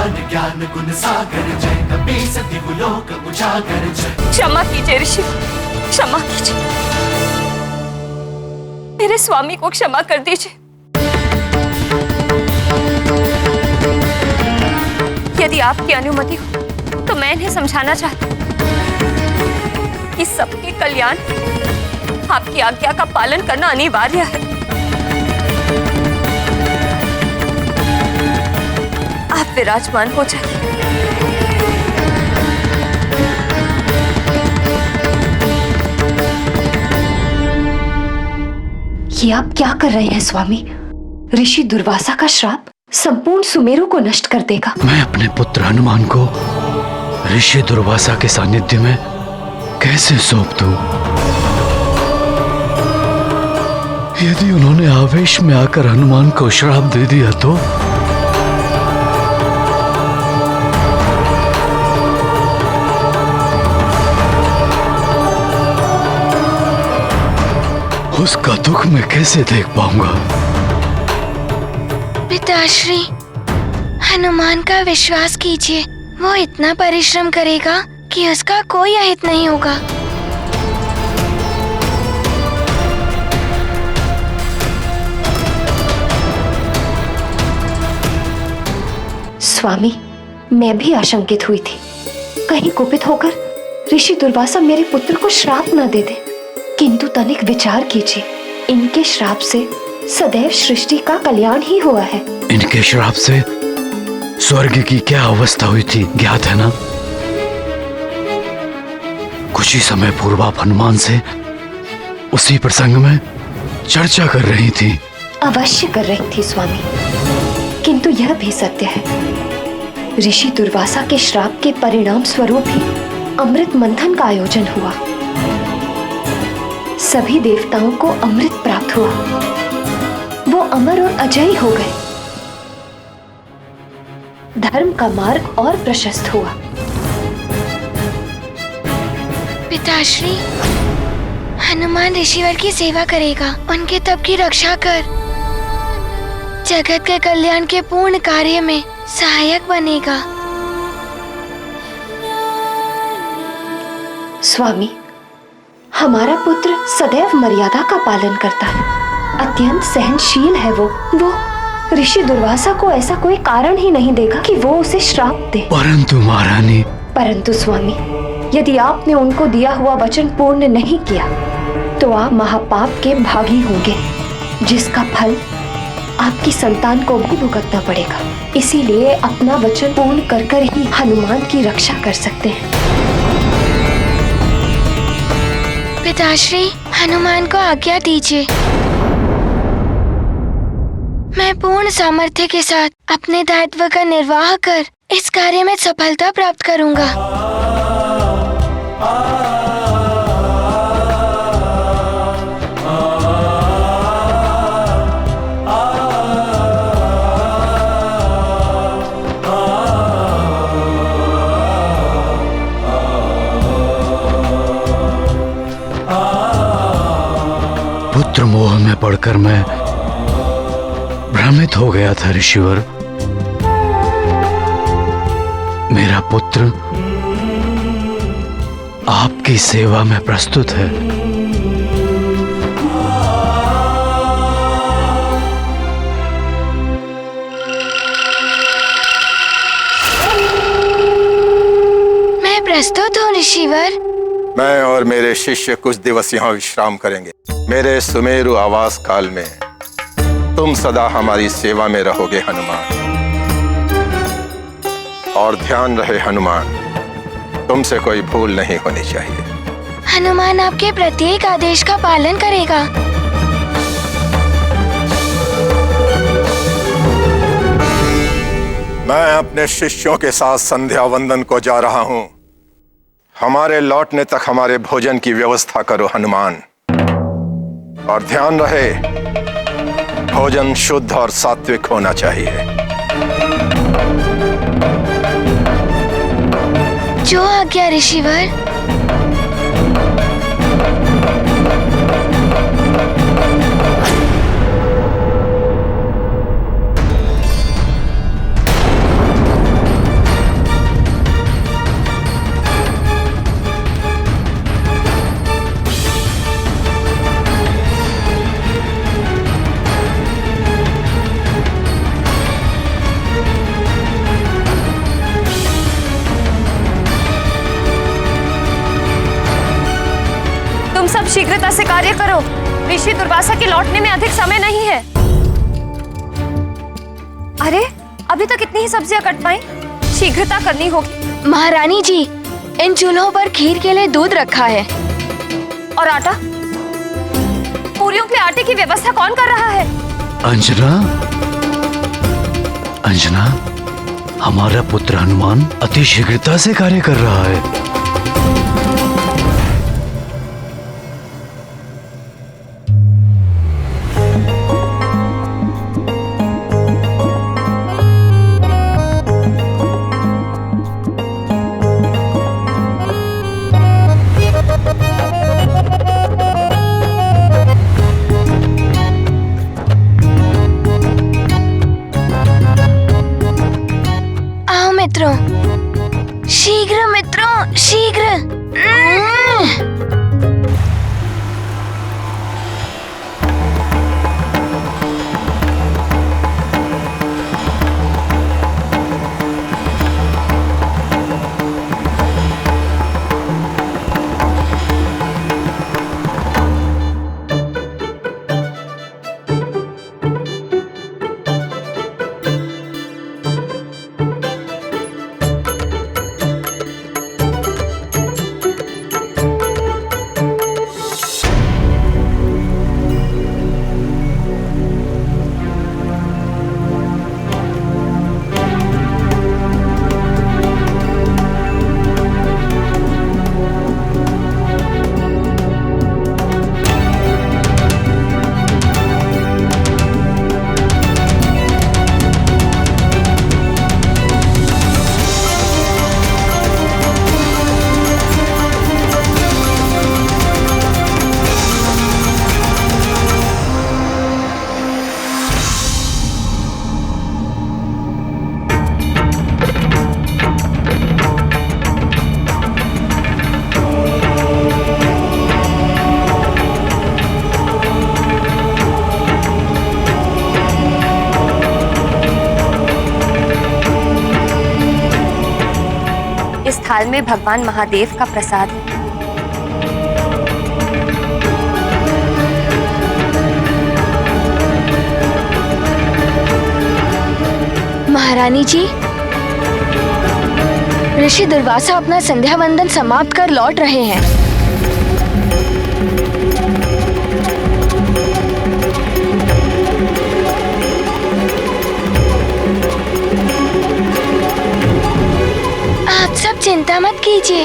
हनुमान ज्ञान गुण सागर जय कपी सति लोक उजागर जय। क्षमा कीजिए ऋषि, क्षमा कीजिए, मेरे स्वामी को क्षमा कर दीजिए। यदि आपकी अनुमति हो तो मैं इन्हें समझाना चाहती हूँ कि सबके कल्याण आपकी आज्ञा का पालन करना अनिवार्य है। आप विराजमान हो जाइए। ये आप क्या कर रहे हैं स्वामी? ऋषि दुर्वासा का श्राप संपूर्ण सुमेरु को नष्ट कर देगा। मैं अपने पुत्र हनुमान को ऋषि दुर्वासा के सानिध्य में कैसे सौंप दूं? यदि उन्होंने आवेश में आकर हनुमान को श्राप दे दिया तो? उसका दुख मैं कैसे देख पाऊंगा? पिताश्री, हनुमान का विश्वास कीजिए, वो इतना परिश्रम करेगा कि उसका कोई अहित नहीं होगा। स्वामी, मैं भी आशंकित हुई थी, कहीं कुपित होकर ऋषि दुर्वासा मेरे पुत्र को श्राप न दे दे। किंतु तनिक विचार कीजिए, इनके श्राप से सदैव सृष्टि का कल्याण ही हुआ है। इनके श्राप से स्वर्ग की क्या अवस्था हुई थी ज्ञात है ना? कुछ ही समय पूर्व आप हनुमान से उसी प्रसंग में चर्चा कर रही थी। अवश्य कर रही थी स्वामी, किंतु यह भी सत्य है, ऋषि दुर्वासा के श्राप के परिणाम स्वरूप ही अमृत मंथन का आयोजन हुआ। सभी देवताओं को अमृत प्राप्त हुआ, वो अमर और अजयी हो गए। धर्म का मार्ग और प्रशस्त हुआ। पिताश्री, हनुमान ऋषिवर की सेवा करेगा, उनके तप की रक्षा कर जगत के कल्याण के पूर्ण कार्य में सहायक बनेगा। स्वामी, हमारा पुत्र सदैव मर्यादा का पालन करता है, अत्यंत सहनशील है। वो ऋषि दुर्वासा को ऐसा कोई कारण ही नहीं देगा कि वो उसे श्राप दे। परंतु महारानी। परंतु स्वामी, यदि आपने उनको दिया हुआ वचन पूर्ण नहीं किया तो आप महापाप के भागी होंगे, जिसका फल आपकी संतान को भी भुगतना पड़ेगा। इसीलिए अपना वचन पूर्ण कर कर ही हनुमान की रक्षा कर सकते हैं। पिताश्री, हनुमान को आज्ञा दीजिए, मैं पूर्ण सामर्थ्य के साथ अपने दायित्व का निर्वाह कर इस कार्य में सफलता प्राप्त करूंगा। पुत्र मोह में पड़कर मैं भ्रमित हो गया था ऋषिवर। मेरा पुत्र आपकी सेवा में प्रस्तुत है। मैं प्रस्तुत हूँ ऋषिवर। मैं और मेरे शिष्य कुछ दिवस यहाँ विश्राम करेंगे। मेरे सुमेरु आवास काल में तुम सदा हमारी सेवा में रहोगे हनुमान। और ध्यान रहे हनुमान, तुमसे कोई भूल नहीं होनी चाहिए। हनुमान आपके प्रत्येक आदेश का पालन करेगा। मैं अपने शिष्यों के साथ संध्या वंदन को जा रहा हूँ। हमारे लौटने तक हमारे भोजन की व्यवस्था करो हनुमान। और ध्यान रहे, भोजन शुद्ध और सात्विक होना चाहिए। जो आज्ञा ऋषिवर। शीघ्रता से कार्य करो। ऋषि दुर्वासा के लौटने में अधिक समय नहीं है। अरे अभी तक इतनी ही सब्जियां कट पाई, शीघ्रता करनी होगी। महारानी जी, इन चूल्हों पर खीर के लिए दूध रखा है। और आटा? पूरियों के आटे की व्यवस्था कौन कर रहा है? अंजना, अंजना, हमारा पुत्र हनुमान अति शीघ्रता से कार्य कर रहा है। शीघ्र मित्रों, शीघ्र। इस थाल में भगवान महादेव का प्रसाद है। महारानी जी, ऋषि दुर्वासा अपना संध्या वंदन समाप्त कर लौट रहे हैं। आप सब चिंता मत कीजिए,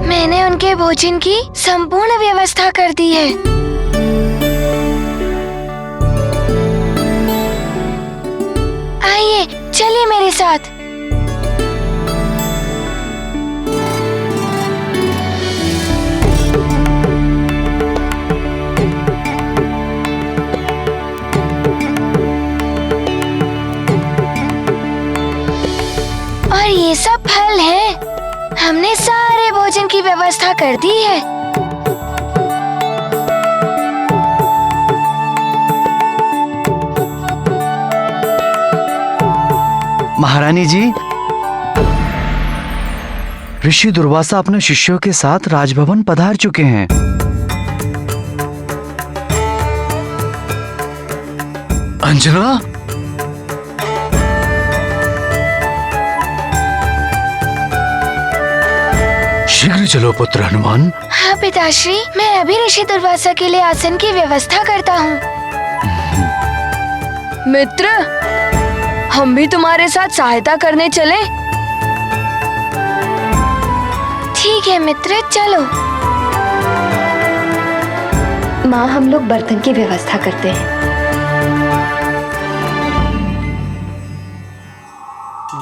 मैंने उनके भोजन की संपूर्ण व्यवस्था कर दी है। आइए, चलिए मेरे साथ। और ये सब फल है, हमने सारे भोजन की व्यवस्था कर दी है। महारानी जी, ऋषि दुर्वासा अपने शिष्यों के साथ राजभवन पधार चुके हैं। अंजना, शीघ्र चलो पुत्र हनुमान। हाँ पिताश्री, मैं अभी ऋषि दुर्वासा के लिए आसन की व्यवस्था करता हूँ। मित्र, हम भी तुम्हारे साथ सहायता करने चले? ठीक है मित्र, चलो। माँ, हम लोग बर्तन की व्यवस्था करते हैं।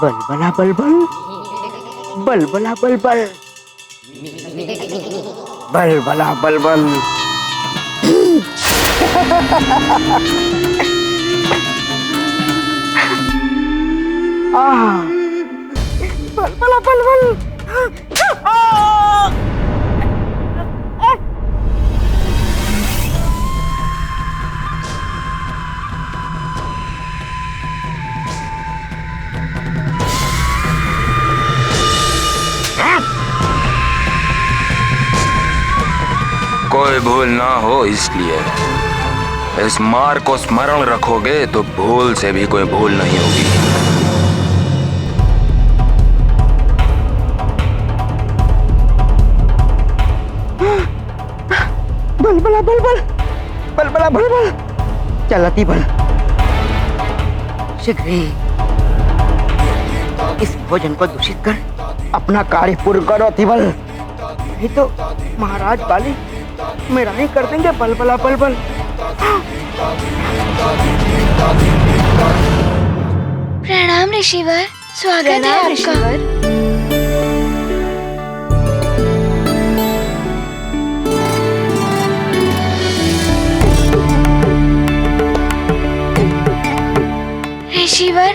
बलबला बलबल, बलबला बलबल, बलबला बलबल। बलबला बलबल। कोई भूल ना हो, इसलिए इस मार को स्मरण रखोगे तो भूल से भी कोई भूल नहीं होगी। बलबला बलबल, बलबला बलबल, चलती बल। शीघ्र ही इस भोजन को दूषित कर अपना कार्य पूर्ण करो तिबल, नहीं तो महाराज बाली मेरा नहीं कर देंगे। बलबला बलबल। प्रणाम ऋषिवर, स्वागत है आपका। ऋषिवर,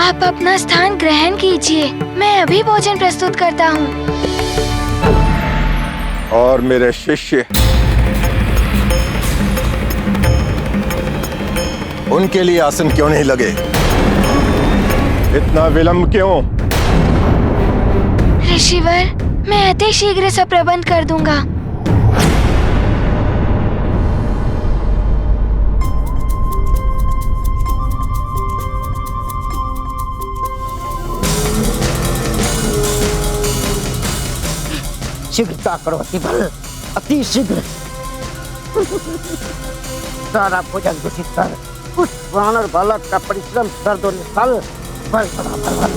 आप अपना स्थान ग्रहण कीजिए, मैं अभी भोजन प्रस्तुत करता हूँ। और मेरे शिष्य, उनके लिए आसन क्यों नहीं लगे? इतना विलंब क्यों? ऋषिवर, मैं अति शीघ्र सब प्रबंध कर दूंगा। शीघ्रता करो तिबल, अति शीघ्र। सारा भोजन दूषित कर उस वानर बालक का परिश्रम कर दो निष्फल। बल बल बल बल।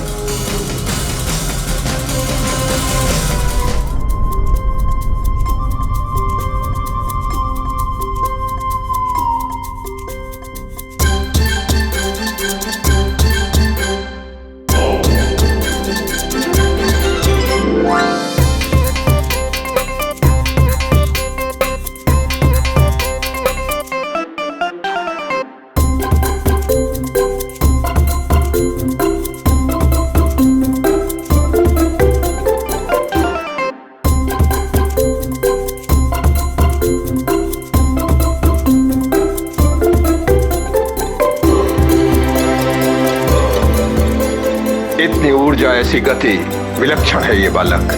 इतनी ऊर्जा, ऐसी गति, विलक्षण है ये बालक।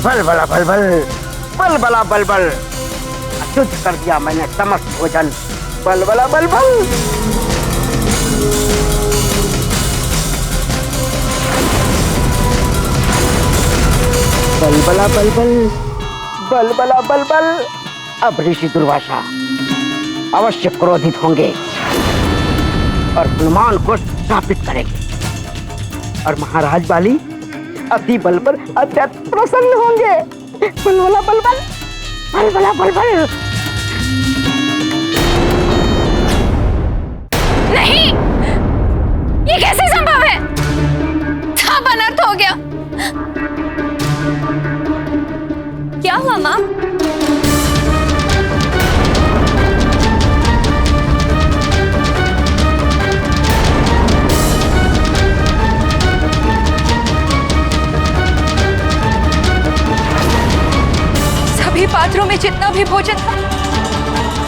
बलबला बलबल, बलबला बलबल, अशुद्ध कर दिया मैंने समस्त भोजन। बलबला बलबल। बलबला बलबल, बलबला बलबल। अब ऋषि दुर्वासा अवश्य क्रोधित होंगे और हनुमान को शापित करेंगे और महाराज बाली अति बल पर अत्यंत प्रसन्न होंगे। बलबला बलबल, बलबला बलबल। नहीं, ये कैसे संभव है? सब अनर्थ हो गया। क्या हुआ माँ? सभी पात्रों में जितना भी भोजन था,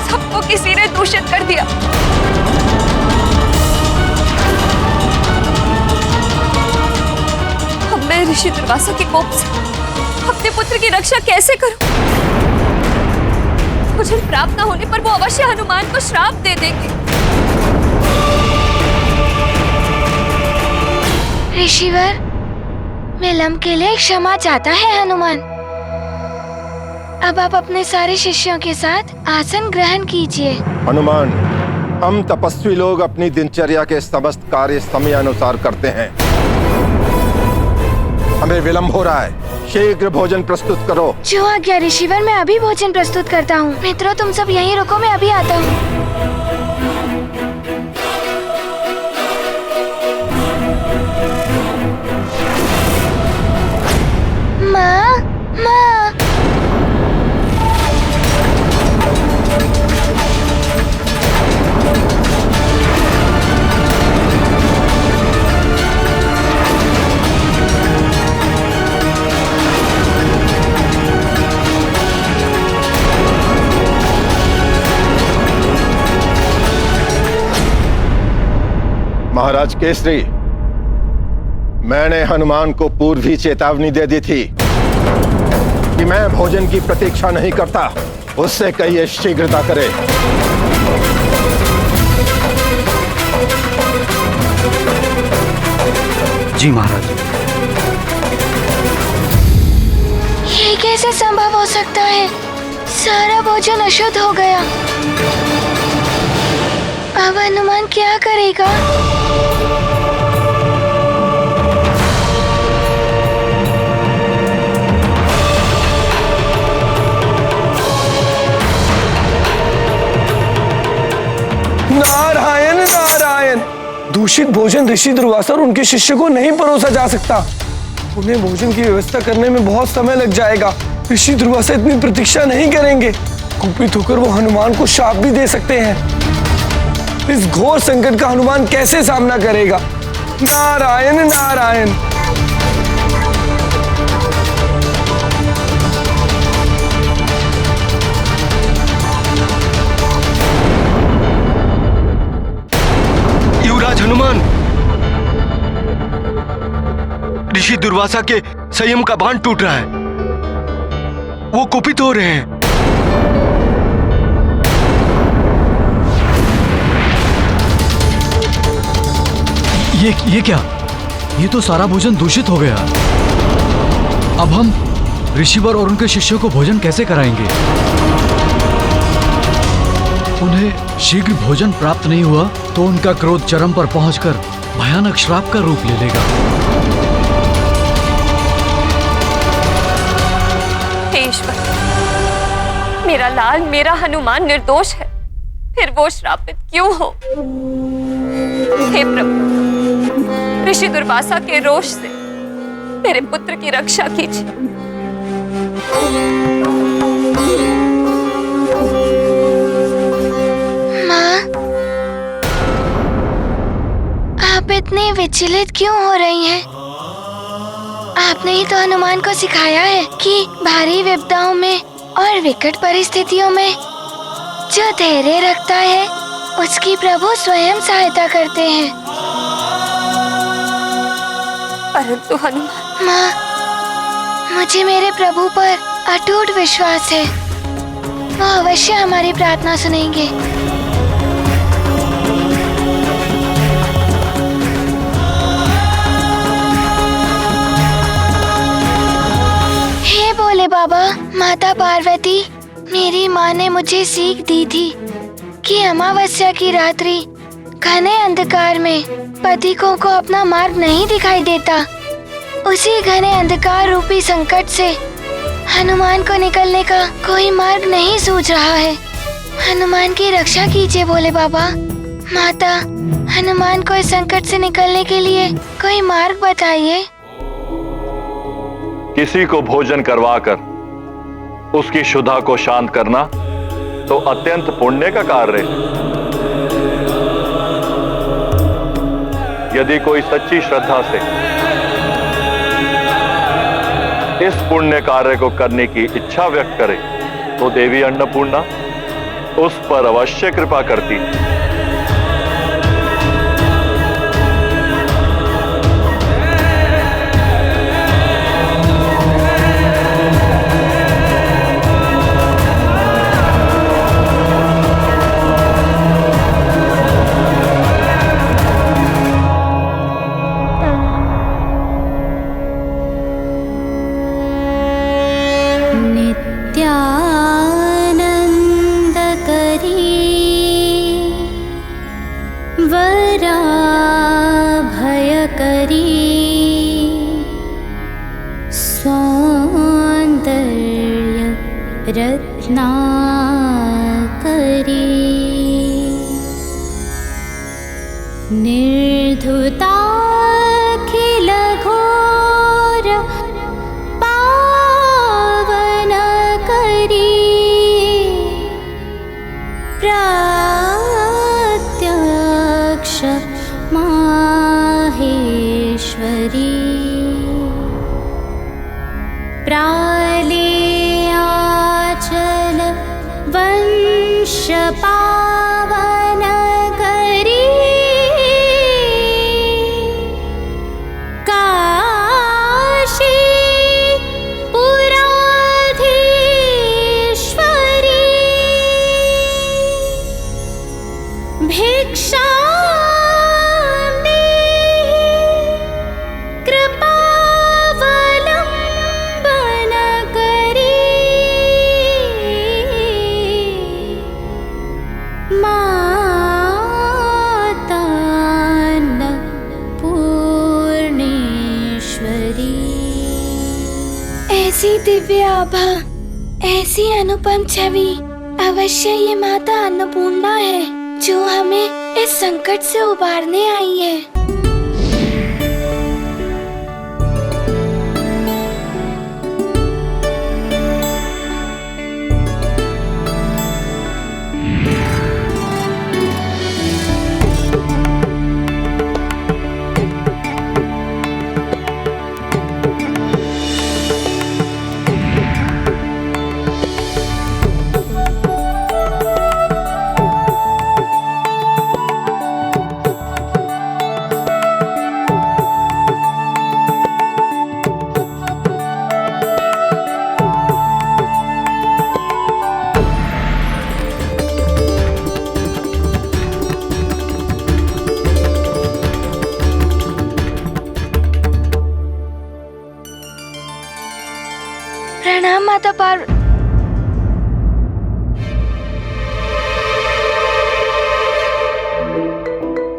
सबको किसी ने दूषित कर दिया। अब मैं ऋषि दुर्वासा के कोप से अपने पुत्र की रक्षा कैसे करूं? भोजन प्राप्त न होने पर वो अवश्य हनुमान को श्राप दे देंगे। ऋषिवर, विलंब के लिए क्षमा चाहता है हनुमान। अब आप अपने सारे शिष्यों के साथ आसन ग्रहण कीजिए। हनुमान, हम तपस्वी लोग अपनी दिनचर्या के समस्त कार्य समय अनुसार करते हैं। हमें विलंब हो रहा है, शीघ्र भोजन प्रस्तुत करो। जो आज्ञा ऋषिवर, मैं अभी भोजन प्रस्तुत करता हूँ। मित्रों, तुम सब यहीं रुको, मैं अभी आता हूँ। माँ, माँ। महाराज केसरी, मैंने हनुमान को पूर्व ही चेतावनी दे दी थी कि मैं भोजन की प्रतीक्षा नहीं करता, उससे कहिए शीघ्रता करे। जी महाराज। ये कैसे संभव हो सकता है? सारा भोजन अशुद्ध हो गया। अब हनुमान क्या करेगा? नारायण नारायण। दूषित भोजन ऋषि दुर्वासा और उनके शिष्य को नहीं परोसा जा सकता। उन्हें भोजन की व्यवस्था करने में बहुत समय लग जाएगा। ऋषि दुर्वासा इतनी प्रतीक्षा नहीं करेंगे। कुपित होकर वो हनुमान को शाप भी दे सकते हैं। इस घोर संकट का हनुमान कैसे सामना करेगा? नारायण नारायण। युवराज हनुमान, ऋषि दुर्वासा के संयम का बांध टूट रहा है। वो कुपित हो रहे हैं। ये क्या? ये तो सारा भोजन दूषित हो गया। अब हम ऋषिवर और उनके शिष्यों को भोजन कैसे कराएंगे? उन्हें शीघ्र भोजन प्राप्त नहीं हुआ तो उनका क्रोध चरम पर पहुंचकर भयानक श्राप का रूप ले लेगा। हे ईश्वर, मेरा लाल, मेरा हनुमान निर्दोष है, फिर वो श्रापित क्यों हो? हे प्रभु, ऋषि दुर्वासा के रोष से मेरे पुत्र की रक्षा कीजिए। माँ, आप इतनी विचलित क्यों हो रही हैं? आपने ही तो हनुमान को सिखाया है कि भारी विपदाओं में और विकट परिस्थितियों में जो धैर्य रखता है उसकी प्रभु स्वयं सहायता करते हैं। परंतु हनुमान, माँ, मुझे मेरे प्रभु पर अटूट विश्वास है। वो अवश्य हमारी प्रार्थना सुनेंगे। हे भोले बाबा, माता पार्वती, मेरी माँ ने मुझे सीख दी थी कि अमावस्या की रात्रि घने अंधकार में पथिकों को अपना मार्ग नहीं दिखाई देता। उसी घने अंधकार रूपी संकट से हनुमान को निकलने का कोई मार्ग नहीं सूझ रहा है। हनुमान की रक्षा कीजिए भोले बाबा। माता, हनुमान को इस संकट से निकलने के लिए कोई मार्ग बताइए। किसी को भोजन करवाकर उसकी क्षुधा को शांत करना तो अत्यंत पुण्य का कार्य है। यदि कोई सच्ची श्रद्धा से इस पुण्य कार्य को करने की इच्छा व्यक्त करे तो देवी अन्नपूर्णा उस पर अवश्य कृपा करती है। का ऐसी दिव्य आभा, ऐसी अनुपम छवि अवश्य ये माता अन्नपूर्णा है, जो हमें इस संकट से उबारने आई है। प्रणाम माता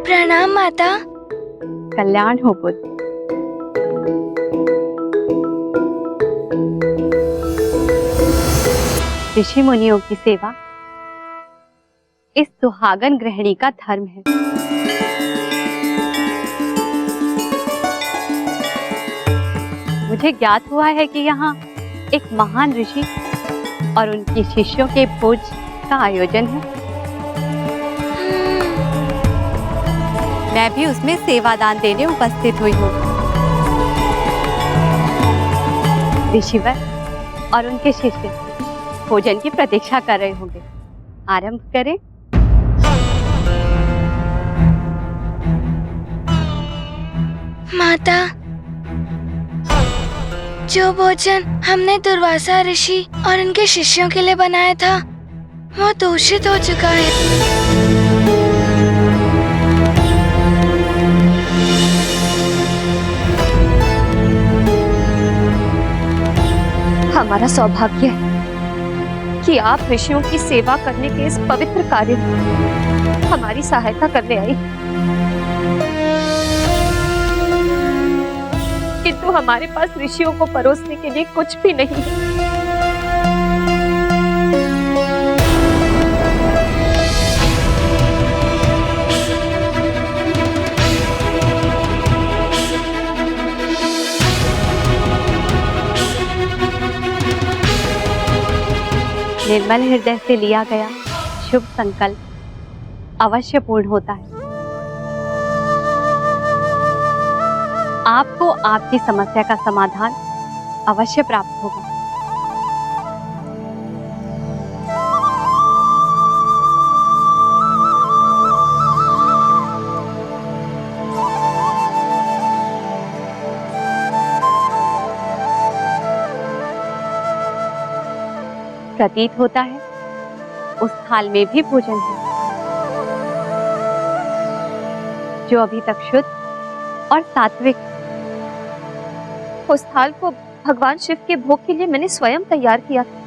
प्रणाम माता। कल्याण हो पुत्र। ऋषि मुनियों की सेवा इस सुहागन गृहिणी का धर्म है। मुझे ज्ञात हुआ है कि यहाँ एक महान ऋषि और उनके शिष्यों के भोज का आयोजन है। मैं भी उसमें सेवादान देने उपस्थित हुई हूँ। ऋषिवर और उनके शिष्य भोजन की प्रतीक्षा कर रहे होंगे। आरंभ करें। माता, जो भोजन हमने दुर्वासा ऋषि और उनके शिष्यों के लिए बनाया था, वो दूषित हो चुका है। हमारा सौभाग्य है कि आप ऋषियों की सेवा करने के इस पवित्र कार्य में हमारी सहायता करने आई, किंतु हमारे पास ऋषियों को परोसने के लिए कुछ भी नहीं है। निर्मल हृदय से लिया गया शुभ संकल्प अवश्य पूर्ण होता है। आपको आपकी समस्या का समाधान अवश्य प्राप्त होगा। प्रतीत होता है उस थाल में भी भोजन है, जो अभी तक शुद्ध और सात्विक। उस थाल को भगवान शिव के भोग के लिए मैंने स्वयं तैयार किया था,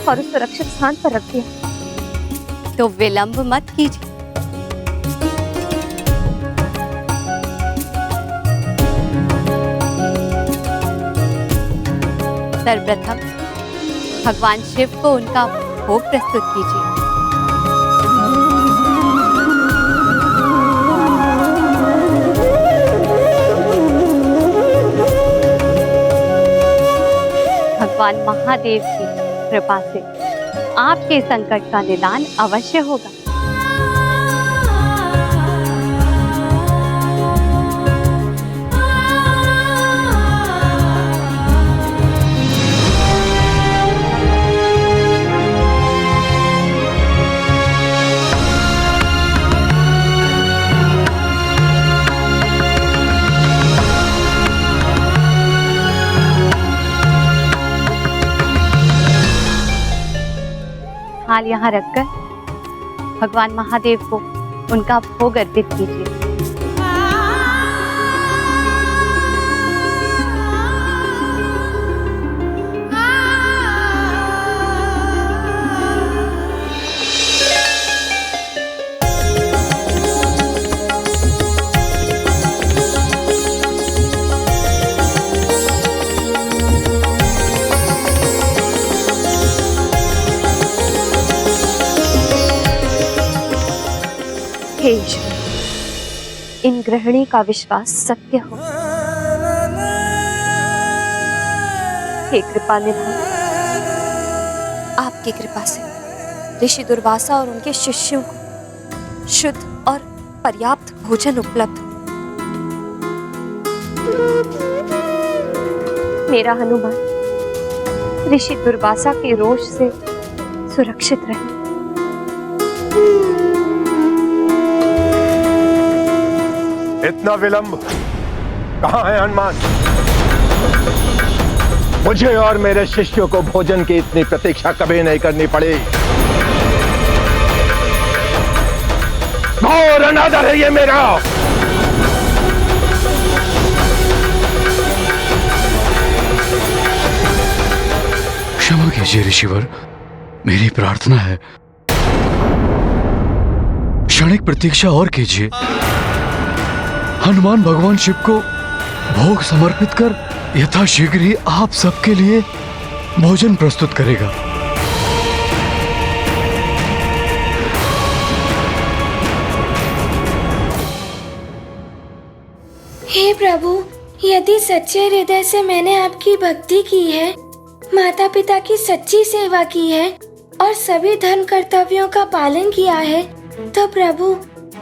और उस सुरक्षित स्थान पर रख दिया। तो विलंब मत कीजिए। सर्वप्रथम भगवान शिव को उनका भोग प्रस्तुत कीजिए। भगवान महादेव की कृपा से आपके संकट का निदान अवश्य होगा। थाल यहाँ रखकर भगवान महादेव को उनका भोग अर्पित कीजिए। इन गृहिणी का विश्वास सत्य हो। हे कृपा निधान, आपकी कृपा से ऋषि दुर्वासा और उनके शिष्यों को शुद्ध और पर्याप्त भोजन उपलब्ध हो। मेरा हनुमान ऋषि दुर्वासा के रोष से सुरक्षित रहे। इतना विलंब कहाँ है हनुमान? मुझे और मेरे शिष्यों को भोजन की इतनी प्रतीक्षा कभी नहीं करनी पड़ी। घोर अनादर है ये मेरा। क्षमा कीजिए ऋषिवर, मेरी प्रार्थना है क्षणिक प्रतीक्षा और कीजिए। हनुमान भगवान शिव को भोग समर्पित कर यथाशीघ्र ही आप सबके लिए भोजन प्रस्तुत करेगा। हे प्रभु, यदि सच्चे हृदय से मैंने आपकी भक्ति की है, माता पिता की सच्ची सेवा की है और सभी धर्म कर्तव्यों का पालन किया है, तो प्रभु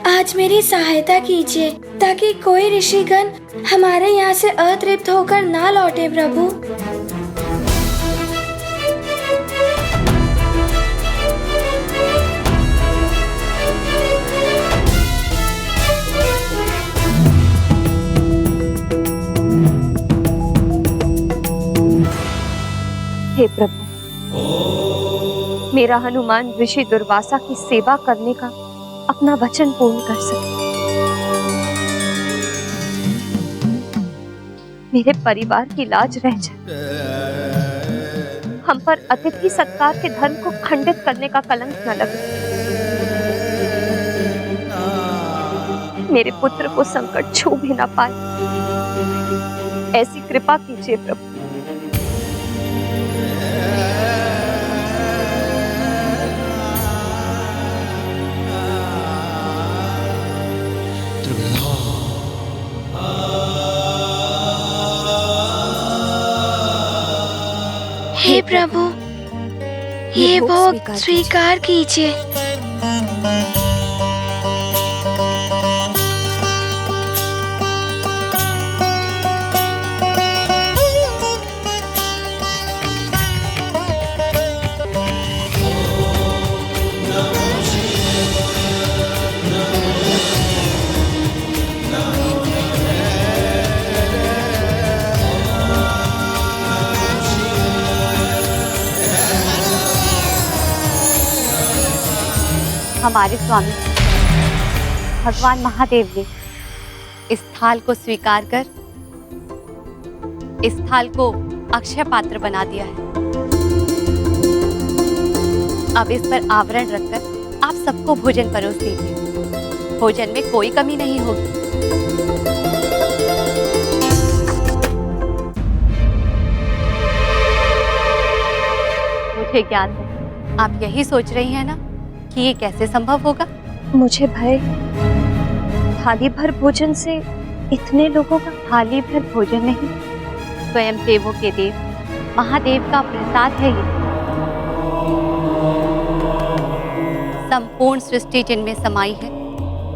आज मेरी सहायता कीजिए ताकि कोई ऋषिगण हमारे यहाँ से अतृप्त होकर ना लौटे। प्रभु हे प्रभु, मेरा हनुमान ऋषि दुर्वासा की सेवा करने का अपना वचन पूर्ण कर सके। मेरे परिवार की लाज रह जाए। हम पर अतिथि सत्कार के धर्म को खंडित करने का कलंक न लगे। मेरे पुत्र को संकट छू भी न पाए, ऐसी कृपा कीजिए प्रभु। हे प्रभु, ये भोग स्वीकार कीजिए। हमारे स्वामी भगवान महादेव ने इस थाल को स्वीकार कर इस थाल को अक्षय पात्र बना दिया है। अब इस पर आवरण रखकर आप सबको भोजन परोस दीजिए। भोजन में कोई कमी नहीं होगी। मुझे ज्ञान है, आप यही सोच रही हैं ना कि ये कैसे संभव होगा? मुझे भय थाली भर भोजन से इतने लोगों का। थाली भर भोजन नहीं, स्वयं देवों के देव महादेव का प्रसाद है ये। संपूर्ण सृष्टि जिनमें समाई है,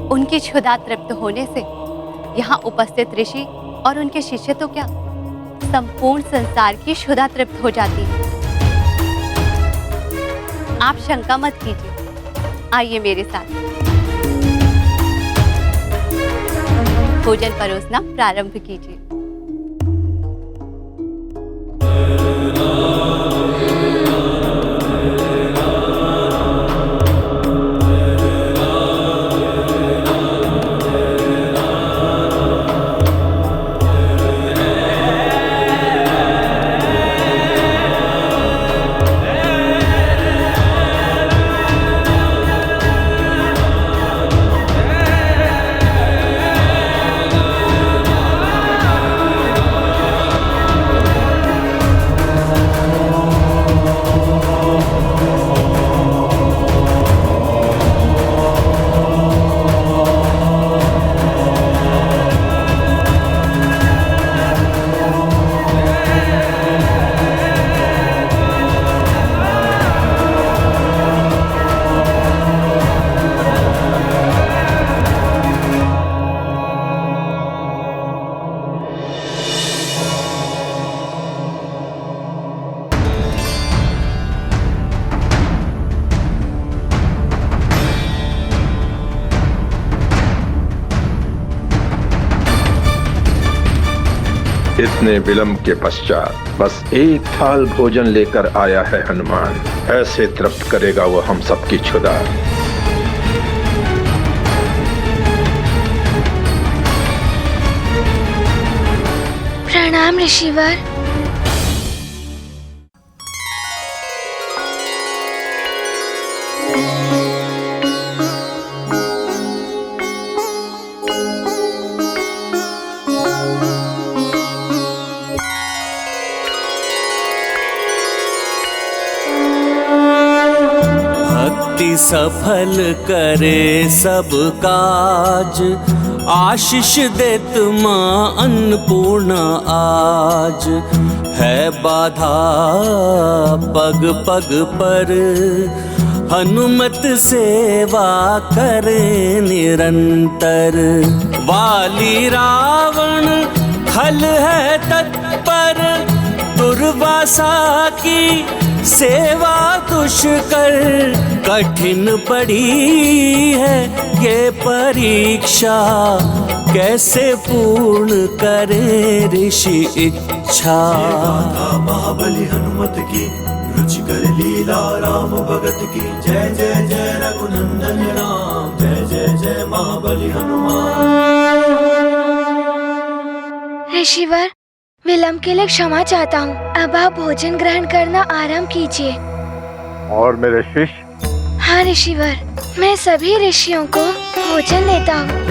उनकी क्षुधा तृप्त होने से यहाँ उपस्थित ऋषि और उनके शिष्य तो क्या, संपूर्ण संसार की क्षुधा तृप्त हो जाती है। आप शंका मत कीजिए, आइए मेरे साथ। भोजन परोसना प्रारंभ कीजिए। इतने विलंब के पश्चात बस एक थाल भोजन लेकर आया है हनुमान। ऐसे तृप्त करेगा वो हम सबकी क्षुधा। प्रणाम ऋषिवर। भक्ति सफल करे सब काज, आशीष देत माँ अन्नपूर्णा आज। है बाधा पग पग पर, हनुमत सेवा करे निरंतर। वाली रावण खल है तत्पर, दुर्वासा की सेवा दुष्कर। कठिन पड़ी है ये परीक्षा, कैसे पूर्ण करे ऋषि इच्छा। महाबली हनुमत की, रुचिकर लीला राम भगत की। जय जय जय रघुनंदन राम, जय जय जय महाबली हनुमान। ऋषिवर, विलंब के लिए क्षमा चाहता हूँ। अब आप भोजन ग्रहण करना आरंभ कीजिए। और मेरे शिष्य? हाँ ऋषिवर, मैं सभी ऋषियों को भोजन देता हूँ।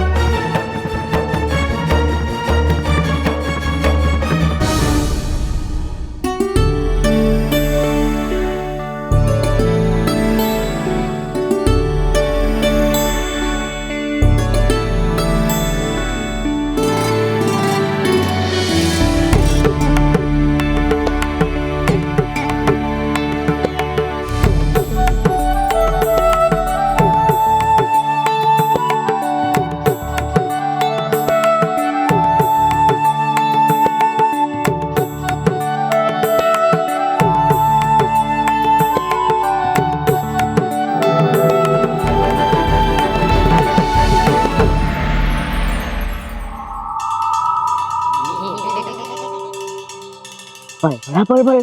बल बल,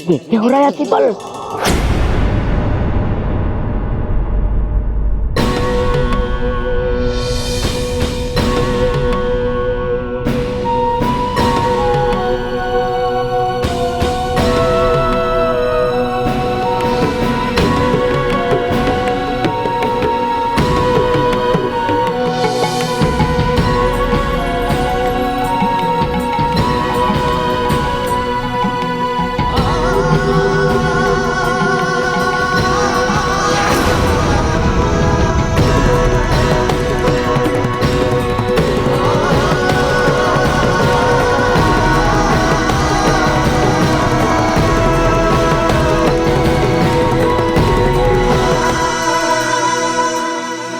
ये क्या हो रहा है अतिबल?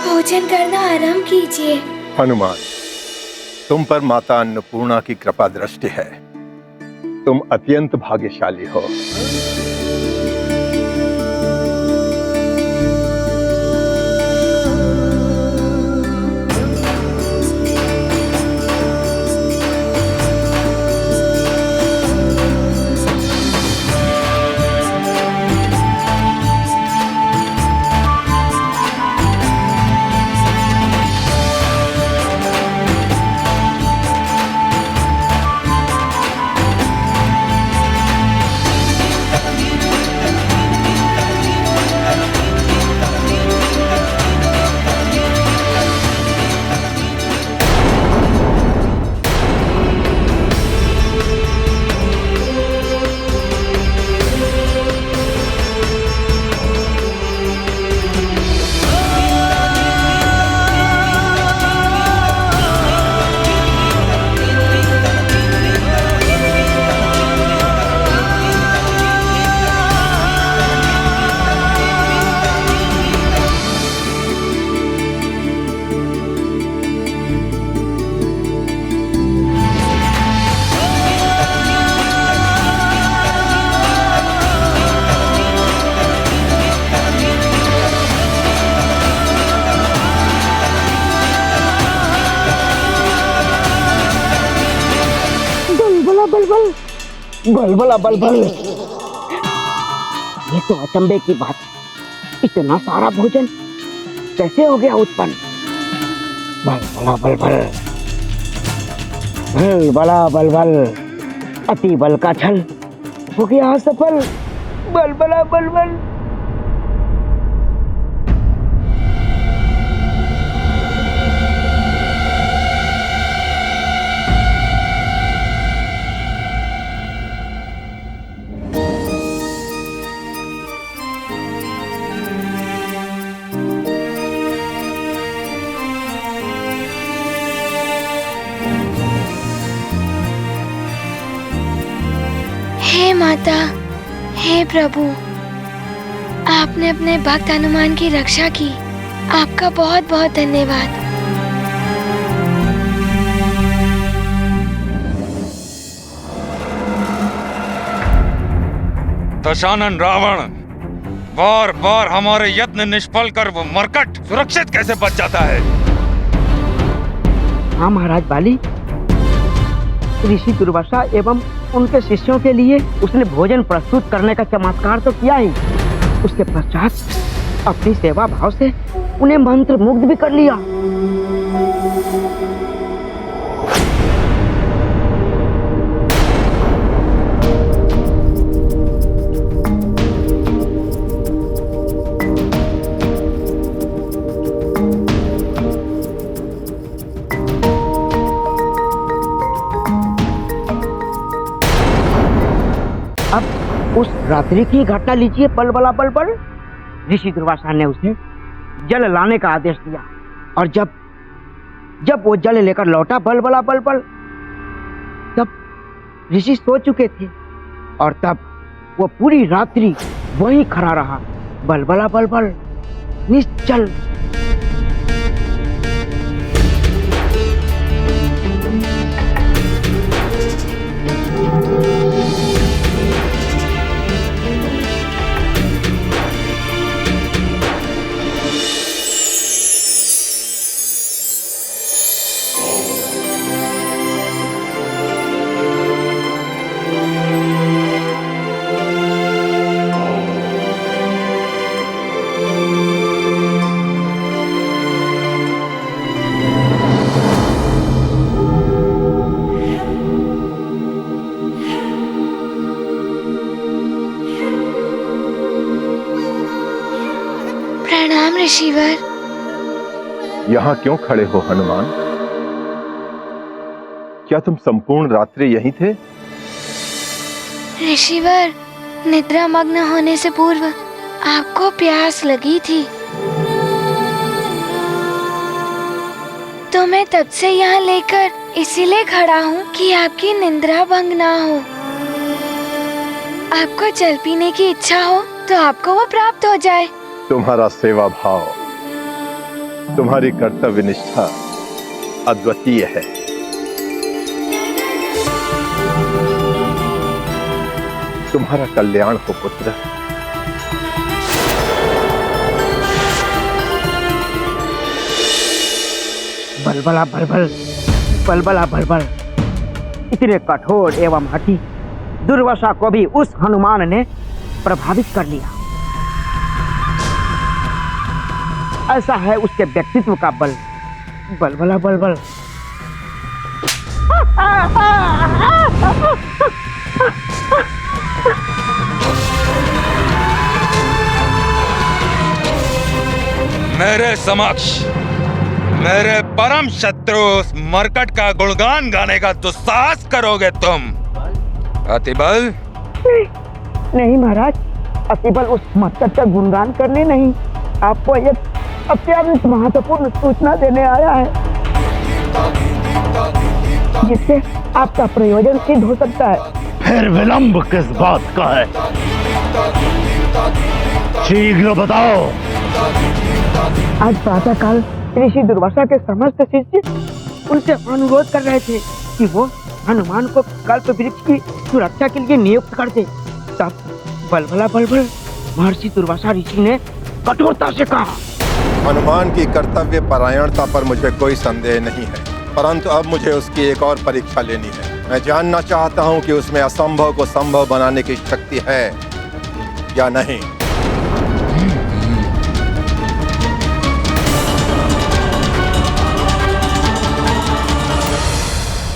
भोजन करना आरंभ कीजिए। हनुमान, तुम पर माता अन्नपूर्णा की कृपा दृष्टि है। तुम अत्यंत भाग्यशाली हो। बलबला बलबल, ये तो अचंभे की बात है, इतना सारा भोजन कैसे हो गया उत्पन्न? बलबला बलबल, बलबला बलबल, अति बल का छल हो गया असफल। बलबला बलबल। हे माता, हे प्रभु, आपने अपने भक्त हनुमान की रक्षा की, आपका बहुत बहुत धन्यवाद। दशानन रावण, बार बार हमारे यत्न निष्फल कर वो मरकट सुरक्षित कैसे बच जाता है? हाँ महाराज बाली, ऋषि दुर्वासा एवं उनके शिष्यों के लिए उसने भोजन प्रस्तुत करने का चमत्कार तो किया ही, उसके पश्चात अपनी सेवा भाव से उन्हें मंत्र मुग्ध भी कर लिया। अब उस रात्रि की घटना लीजिए। बलबला बलबल, ऋषि दुर्वासा ने उसे जल लाने का आदेश दिया और जब वो जल लेकर लौटा बलबला बलबल, तब ऋषि सो चुके थे और तब वो पूरी रात्रि वहीं खड़ा रहा। बलबला बलबल, निश्चल। प्रणाम ऋषिवर। यहाँ क्यों खड़े हो हनुमान? क्या तुम संपूर्ण रात्रि यहीं थे? ऋषिवर, निद्रा मग्न होने से पूर्व आपको प्यास लगी थी, तो मैं तब से यहाँ लेकर इसीलिए खड़ा हूँ कि आपकी निद्रा भंग ना हो। आपको जल पीने की इच्छा हो तो आपको वो प्राप्त हो जाए। तुम्हारा सेवा भाव, तुम्हारी कर्तव्य निष्ठा अद्वितीय है। तुम्हारा कल्याण हो पुत्र। बलबला बलबल, बलबला बलबल, इतने कठोर एवं हठी दुर्वासा को भी उस हनुमान ने प्रभावित कर लिया। ऐसा है उसके व्यक्तित्व का बल। बलबला बलबल। मेरे समक्ष मेरे परम शत्रु उस मरकट का गुणगान गाने का दुस्साहस करोगे तुम? अतिबल? नहीं महाराज, अतिबल उस मरकट का गुणगान करने नहीं, आपको एक अत्यंत महत्वपूर्ण सूचना देने आया है, जिससे आपका प्रयोजन सिद्ध हो सकता है। फिर विलंब किस बात का है? शीघ्र बताओ। आज प्रातः काल ऋषि दुर्वासा के समस्त शिष्य उनसे अनुरोध कर रहे थे कि वो हनुमान को कल्प वृक्ष की सुरक्षा के लिए नियुक्त कर दे। तब बलबला बलबल, महर्षि दुर्वासा ऋषि ने कठोरता से कहा, हनुमान की कर्तव्य परायणता पर मुझे कोई संदेह नहीं है, परंतु अब मुझे उसकी एक और परीक्षा लेनी है। मैं जानना चाहता हूं कि उसमें असंभव को संभव बनाने की शक्ति है या नहीं।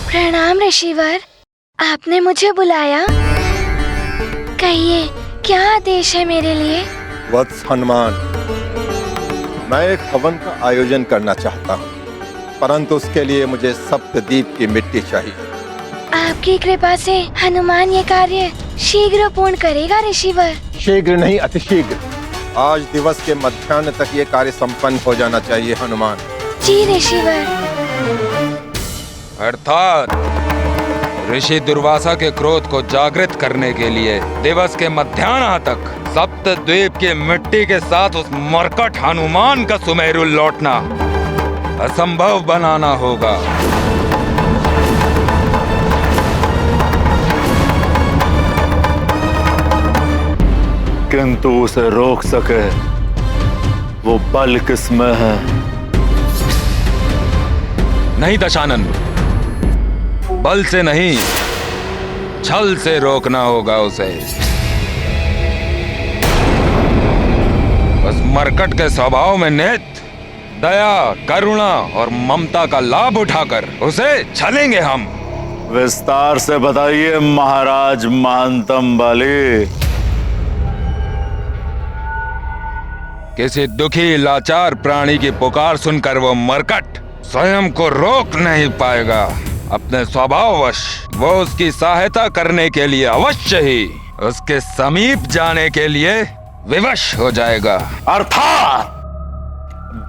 प्रणाम ऋषिवर, आपने मुझे बुलाया। कहिए, क्या आदेश है मेरे लिए? वत्स हनुमान, मैं एक हवन का आयोजन करना चाहता हूँ, परंतु उसके लिए मुझे सप्तद्वीप की मिट्टी चाहिए। आपकी कृपा से हनुमान ये कार्य शीघ्र पूर्ण करेगा ऋषिवर। शीघ्र नहीं, अतिशीघ्र। आज दिवस के मध्याह्न तक ये कार्य संपन्न हो जाना चाहिए हनुमान। जी ऋषिवर। अर्थात ऋषि दुर्वासा के क्रोध को जागृत करने के लिए दिवस के मध्याह्न तक सप्तद्वीप की मिट्टी के साथ उस मरकट हनुमान का सुमेरु लौटना असंभव बनाना होगा। किंतु उसे रोक सके वो बल किसमें है? नहीं दशानन, बल से नहीं, छल से रोकना होगा उसे। उस मरकट के स्वभाव में नेत, दया, करुणा और ममता का लाभ उठाकर उसे छलेंगे हम। विस्तार से बताइए महाराज महानतम बाली। किसी दुखी लाचार प्राणी की पुकार सुनकर वो मरकट स्वयं को रोक नहीं पाएगा। अपने स्वभाववश वो उसकी सहायता करने के लिए अवश्य ही उसके समीप जाने के लिए विवश हो जाएगा। अर्थात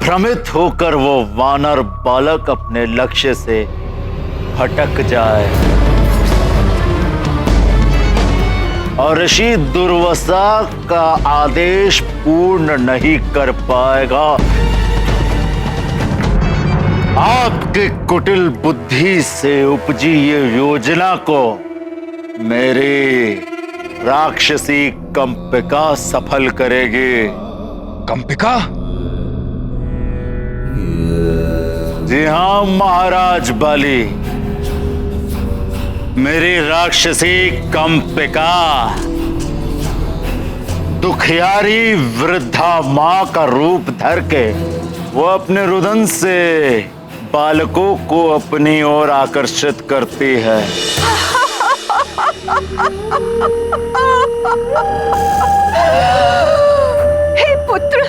भ्रमित होकर वो वानर बालक अपने लक्ष्य से भटक जाए और ऋषि दुर्वासा का आदेश पूर्ण नहीं कर पाएगा। आपकी कुटिल बुद्धि से उपजी ये योजना को मेरी राक्षसी कंपिका सफल करेगी। कंपिका? जी हाँ महाराज बाली, मेरी राक्षसी कंपिका दुखियारी वृद्धा मां का रूप धर के वो अपने रुदन से बालकों को अपनी ओर आकर्षित करती है। हे पुत्र,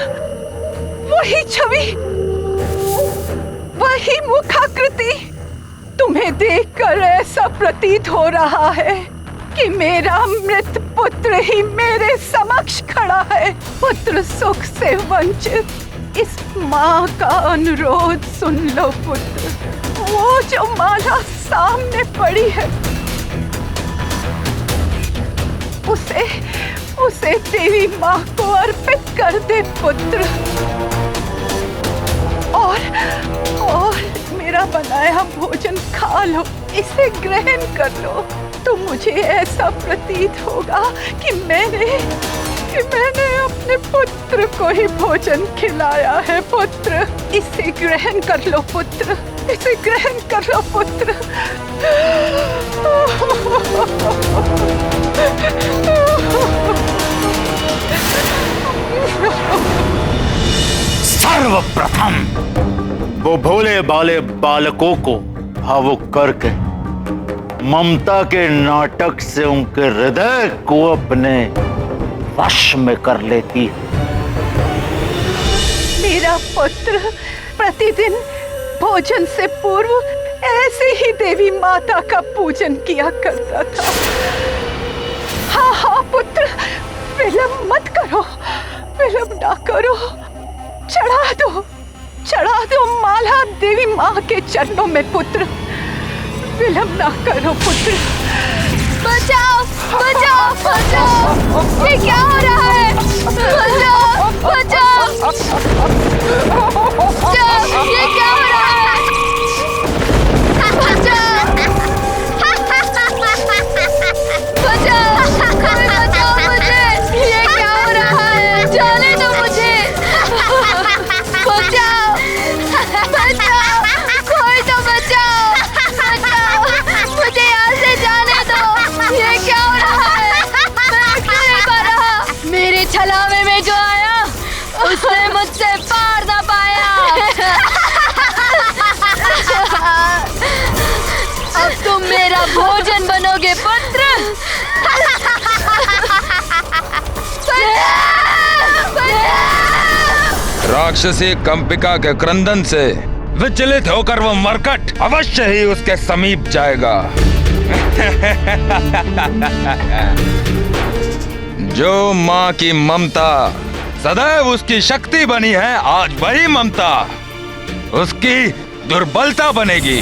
वही छवि, वही मुखाकृति। तुम्हें देखकर ऐसा प्रतीत हो रहा है कि मेरा मृत पुत्र ही मेरे समक्ष खड़ा है। पुत्र सुख से वंचित, इस माँ का अनुरोध सुन लो पुत्र। वो जो माला सामने पड़ी है उसे देवी माँ को अर्पित कर दे पुत्र, और मेरा बनाया भोजन खा लो, इसे ग्रहण कर लो। तो मुझे ऐसा प्रतीत होगा कि मैंने अपने पुत्र को ही भोजन खिलाया है पुत्र। इसे ग्रहण कर लो पुत्र, इसे ग्रहण कर लो पुत्र। सर्वप्रथम वो भोले भाले बालकों को भावुक करके ममता के नाटक से उनके हृदय को अपने वश में कर लेती है। मेरा पुत्र प्रतिदिन भोजन से पूर्व ऐसे ही देवी माता का पूजन किया करता था। हाँ हाँ पुत्र, विलंब मत करो, विलंब ना करो। चढ़ा दो माला देवी माँ के चरणों में पुत्र। विलंब ना करो पुत्र। बचाओ बचाओ बचाओ, ये क्या हो रहा है? बचाओ बचाओ, ये क्या हो रहा है? बचाओ बचाओ मुझे, ये क्या हो रहा है? जाने दो मुझे। बचाओ बचाओ, कोई तो बचाओ, मुझे यहाँ से उसने मुझसे पार ना पाया। अब तुम मेरा भोजन बनोगे पुत्र। राक्षसी कंपिका के क्रंदन से विचलित होकर वो मरकट अवश्य ही उसके समीप जाएगा। जो माँ की ममता सदैव उसकी शक्ति बनी है, आज वही ममता उसकी दुर्बलता बनेगी।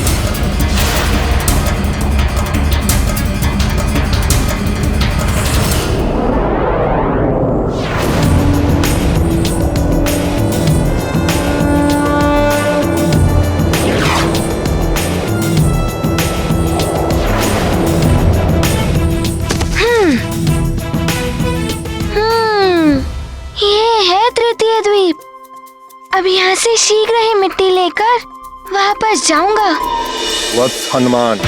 अब यहाँ से शीघ्र ही मिट्टी लेकर वापस जाऊंगा। वत्स हनुमान,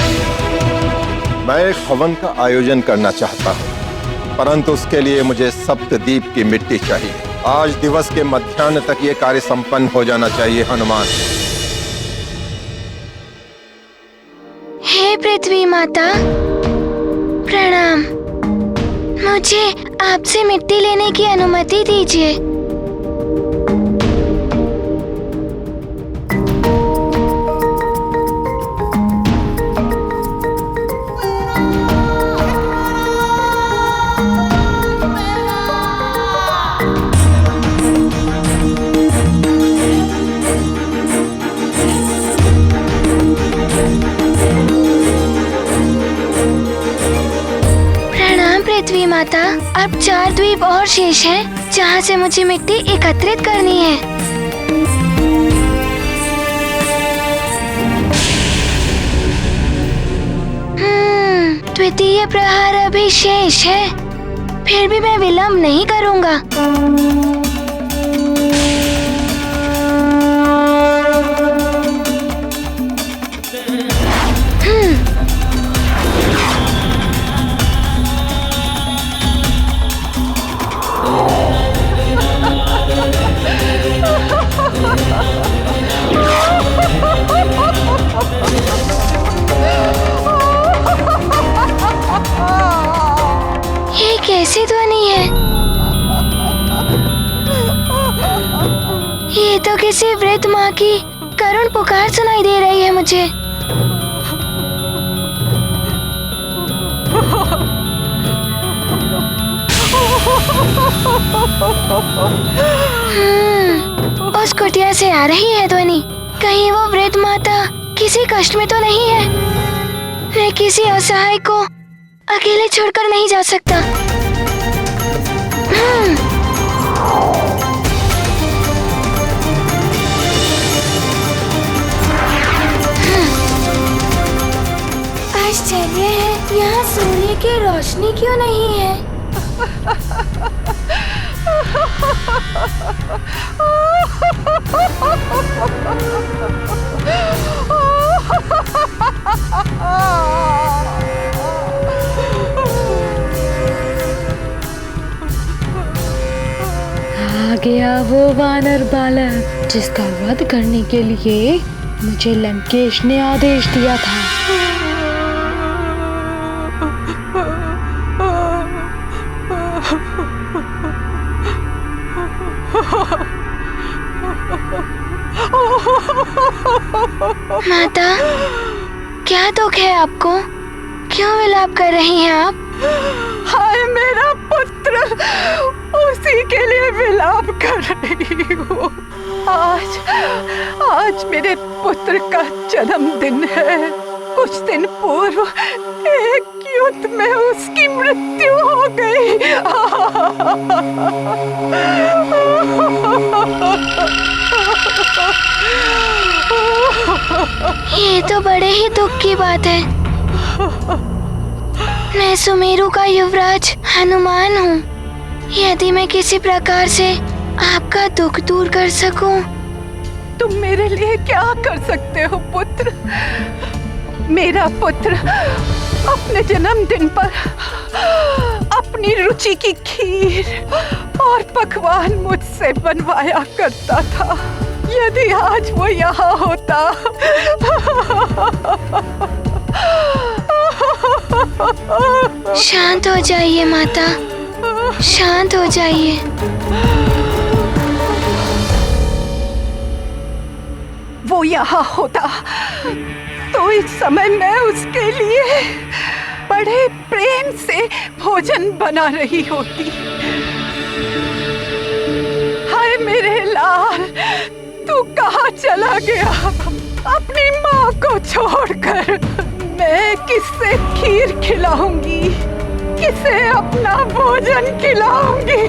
मैं एक हवन का आयोजन करना चाहता हूँ, परंतु उसके लिए मुझे सप्तद्वीप की मिट्टी चाहिए। आज दिवस के मध्याह्न तक ये कार्य संपन्न हो जाना चाहिए हनुमान। हे पृथ्वी माता, प्रणाम। मुझे आपसे मिट्टी लेने की अनुमति दीजिए। पृथ्वी माता, अब 4 द्वीप और शेष हैं, जहाँ से मुझे मिट्टी एकत्रित करनी है। द्वितीय प्रहार अभी शेष है, फिर भी मैं विलंब नहीं करूँगा। ये कैसी ध्वनि है? ये तो किसी वृद्ध माँ की करुण पुकार सुनाई दे रही है मुझे। उस कुटिया से आ रही है ध्वनि। कहीं वो वृद्ध माता किसी कष्ट में तो नहीं है? मैं किसी असहाय को अकेले छोड़कर नहीं जा सकता। आश्चर्य है, यहाँ सूर्य की रोशनी क्यों नहीं है? आ गया वो वानर बालक जिसका वध करने के लिए मुझे लंकेश ने आदेश दिया था। माता, क्या दुख है आपको? क्यों विलाप कर रही हैं आप? हाय मेरा पुत्र, उसी के लिए विलाप कर रही हूँ। आज मेरे पुत्र का जन्मदिन है। कुछ दिन पूर्व एक युद्ध में उसकी मृत्यु हो गई। ये तो बड़े ही दुख की बात है। मैं सुमेरु का युवराज हनुमान हूँ। यदि मैं किसी प्रकार से आपका दुख दूर कर सकूं। तुम मेरे लिए क्या कर सकते हो पुत्र? मेरा पुत्र अपने जन्मदिन पर अपनी रुचि की खीर और पकवान मुझसे बनवाया करता था। यदि आज वो यहाँ होता। शांत हो जाइए माता, शांत हो जाइए। वो यहाँ होता तो इस समय मैं उसके लिए बड़े प्रेम से भोजन बना रही होती। हाय मेरे लाल, तू कहाँ चला गया अपनी माँ को छोड़कर? मैं किससे खीर खिलाऊंगी, किसे अपना भोजन खिलाऊंगी?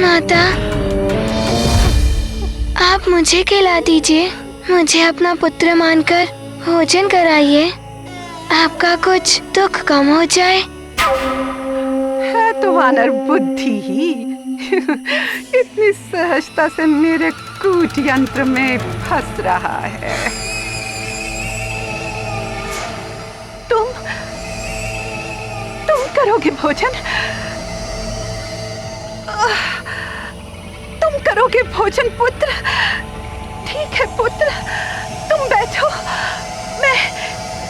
माता, आप मुझे खिला दीजिए, मुझे अपना पुत्र मानकर भोजन कराइए, आपका कुछ दुख कम हो जाए। है तो वानर बुद्धि ही, इतनी सहजता से मेरे कूट यंत्र में फंस रहा है। तुम करोगे भोजन? तुम करोगे भोजन पुत्र? ठीक है पुत्र, तुम बैठो,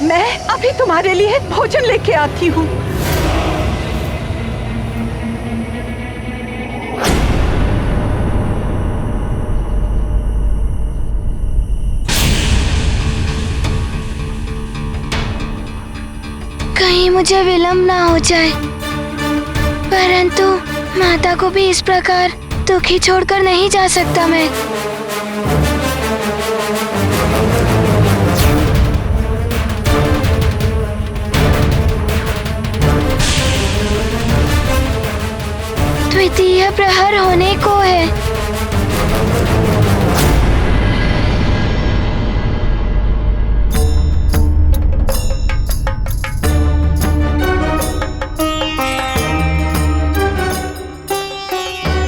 मैं अभी तुम्हारे लिए भोजन लेके आती हूँ। कहीं मुझे विलंब ना हो जाए, परंतु माता को भी इस प्रकार दुखी छोड़कर नहीं जा सकता मैं। द्वितीय प्रहर होने को है।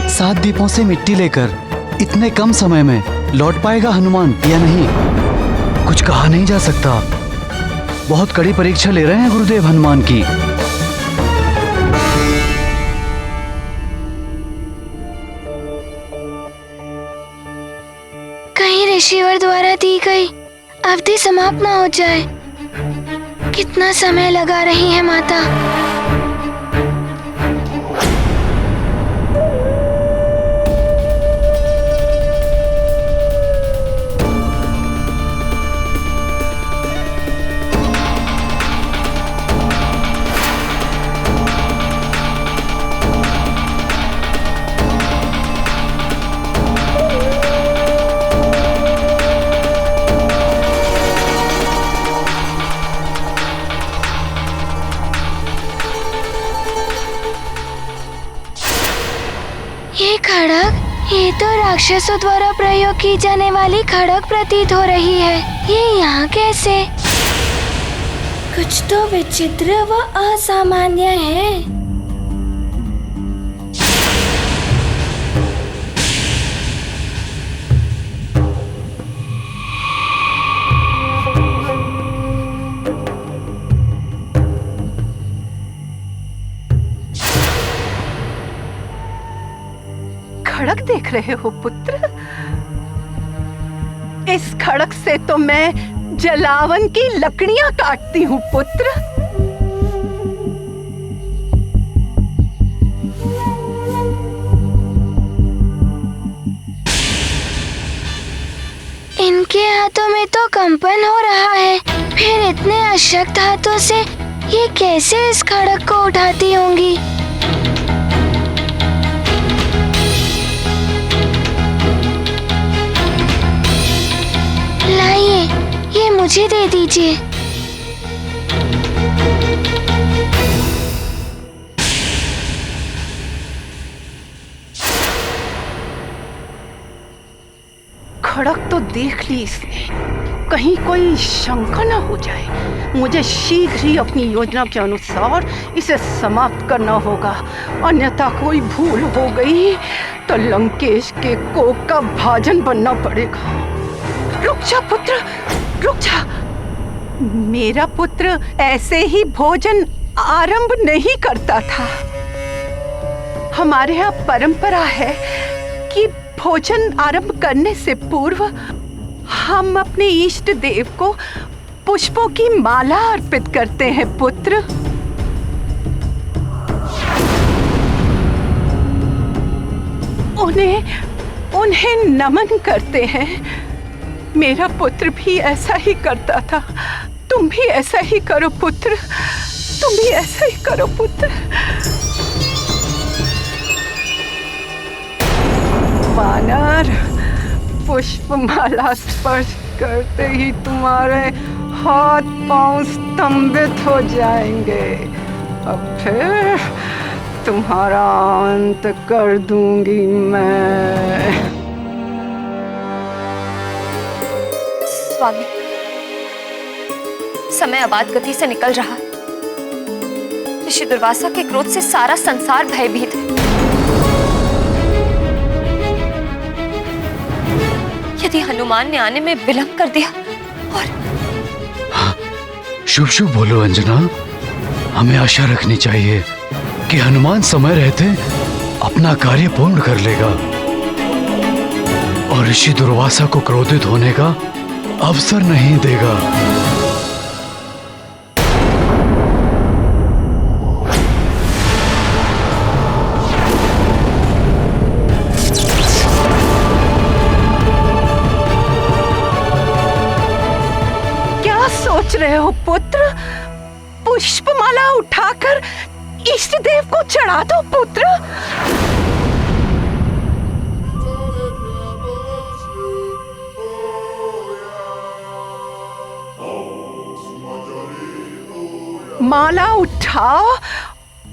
सात दीपों से मिट्टी लेकर इतने कम समय में लौट पाएगा हनुमान या नहीं, कुछ कहा नहीं जा सकता। बहुत कड़ी परीक्षा ले रहे हैं गुरुदेव हनुमान की। कहीं ऋषिवर द्वारा दी गई अवधि समाप्त ना हो जाए। कितना समय लगा रही है माता। ये खड़ग, ये तो राक्षसों द्वारा प्रयोग की जाने वाली खड़ग प्रतीत हो रही है। ये यहाँ कैसे? कुछ तो विचित्र व असामान्य है। खड़ग देख रहे हो पुत्र? इस खड़ग से तो मैं जलावन की लकड़ियां काटती हूँ पुत्र। इनके हाथों में तो कंपन हो रहा है, फिर इतने अशक्त हाथों से ये कैसे इस खड़ग को उठाती होंगी? लाइए, ये मुझे दे दीजिए। खड़ग तो देख ली इसने, कहीं कोई शंका न हो जाए। मुझे शीघ्र ही अपनी योजना के अनुसार इसे समाप्त करना होगा, अन्यथा कोई भूल हो गई तो लंकेश के कोप का भाजन बनना पड़ेगा। रुक जा पुत्र, रुक जा। मेरा पुत्र ऐसे ही भोजन आरंभ नहीं करता था। हमारे यहाँ परंपरा है कि भोजन आरंभ करने से पूर्व हम अपने इष्ट देव को पुष्पों की माला अर्पित करते हैं पुत्र। उन्हें नमन करते हैं। मेरा पुत्र भी ऐसा ही करता था। तुम भी ऐसा ही करो पुत्र, तुम भी ऐसा ही करो पुत्र। वानर, पुष्पमाला स्पर्श करते ही तुम्हारे हाथ पांव स्तंभित हो जाएंगे। अब फिर तुम्हारा अंत कर दूंगी मैं। स्वामी, समय अबाध गति से निकल रहा है। ऋषि दुर्वासा के क्रोध से सारा संसार भयभीत है। यदि हनुमान ने आने में विलंब कर दिया और शुभ शुभ बोलो अंजना। हमें आशा रखनी चाहिए कि हनुमान समय रहते अपना कार्य पूर्ण कर लेगा और ऋषि दुर्वासा को क्रोधित होने का अवसर नहीं देगा। क्या सोच रहे हो पुत्र? पुष्पमाला उठाकर इष्ट देव को चढ़ा दो पुत्र। माला उठाओ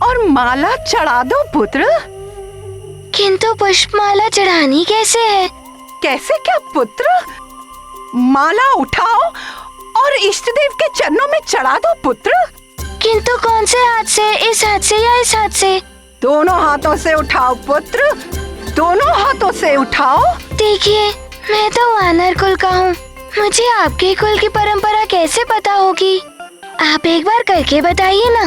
और माला चढ़ा दो पुत्र। किंतु पुष्पमाला चढ़ानी कैसे है? कैसे क्या पुत्र? माला उठाओ और इष्ट देव के चरणों में चढ़ा दो पुत्र। किंतु कौन से हाथ से? इस हाथ से या इस हाथ से? दोनों हाथों से उठाओ पुत्र, दोनों हाथों से उठाओ। देखिए, मैं तो वानर कुल का हूँ, मुझे आपके कुल की परंपरा कैसे पता होगी? आप एक बार करके बताइए ना।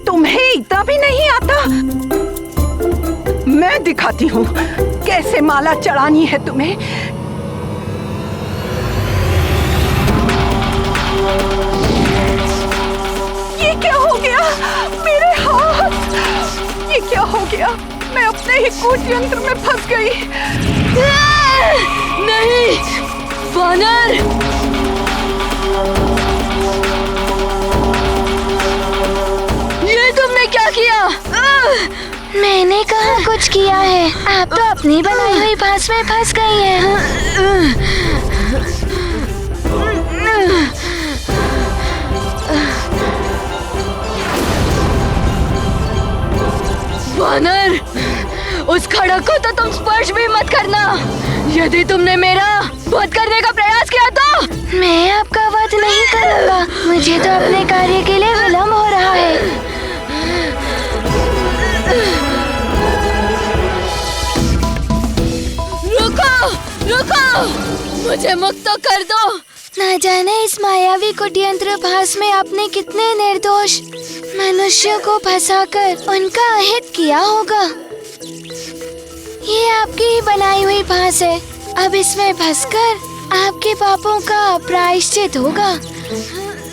तुम्हें इतना भी नहीं आता? मैं दिखाती हूँ कैसे माला चढ़ानी है तुम्हें। ये क्या हो गया? मेरे हाथ! ये क्या हो गया? मैं अपने ही कूट यंत्र में फंस गई। नहीं वानर, ये तुमने क्या किया? मैंने कहा कुछ किया है, आप तो अपनी बनाई हुई फांस में फंस गई हैं। वानर, उस खड़क को तो तुम स्पर्श भी मत करना। यदि तुमने मेरा वध करने का प्रयास किया तो मैं आपका वध नहीं करूंगा। मुझे तो अपने कार्य के लिए विलंब हो रहा है। रुको, रुको, मुझे मुक्त तो कर दो। न जाने इस मायावी कुटयंत्र भास में आपने कितने निर्दोष मनुष्यों को फंसाकर उनका अहित किया होगा। ये आपकी ही बनाई हुई फांस है। अब इसमें फंसकर आपके पापों का प्रायश्चित होगा,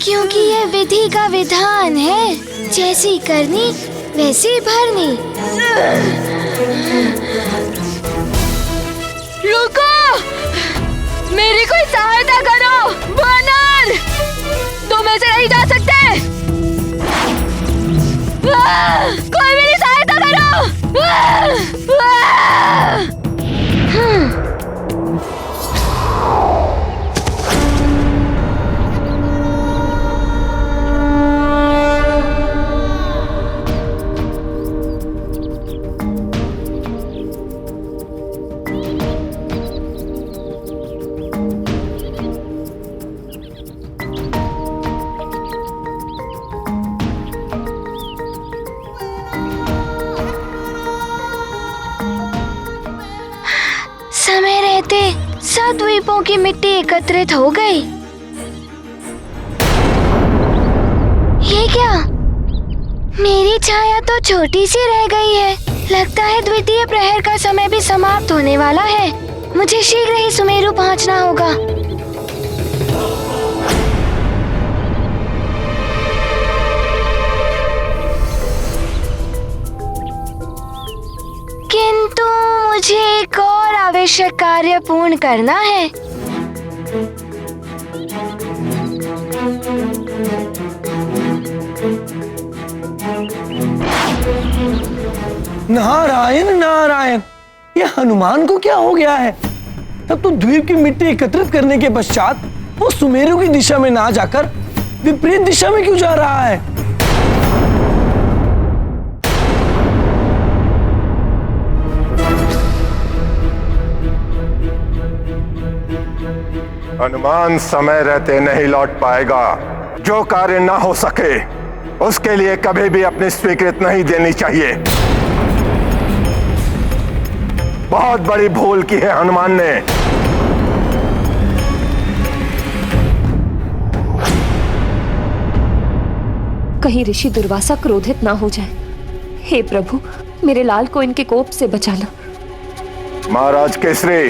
क्योंकि ये विधि का विधान है। जैसी करनी वैसी भरनी। रुको, मेरी कोई सहायता करो। वानर, तुम ऐसे नहीं जा सकते। कोई मेरी सहायता करो। समय रहते सब द्वीपों की मिट्टी एकत्रित हो गई। मेरी छाया तो छोटी सी रह गई है। लगता है द्वितीय प्रहर का समय भी समाप्त होने वाला है। मुझे शीघ्र ही सुमेरु पहुंचना होगा। किंतु मुझे एक और आवश्यक कार्य पूर्ण करना है। नारायण नारायण, ये हनुमान को क्या हो गया है? तब तो द्वीप की मिट्टी एकत्रित करने के पश्चात वो सुमेरु की दिशा में ना जाकर विपरीत दिशा में क्यों जा रहा है? हनुमान समय रहते नहीं लौट पाएगा। जो कार्य ना हो सके उसके लिए कभी भी अपनी स्वीकृति नहीं देनी चाहिए। बहुत बड़ी भूल की है हनुमान ने। कहीं ऋषि दुर्वासा क्रोधित ना हो जाए। हे प्रभु, मेरे लाल को इनके कोप से बचाना। महाराज केसरी,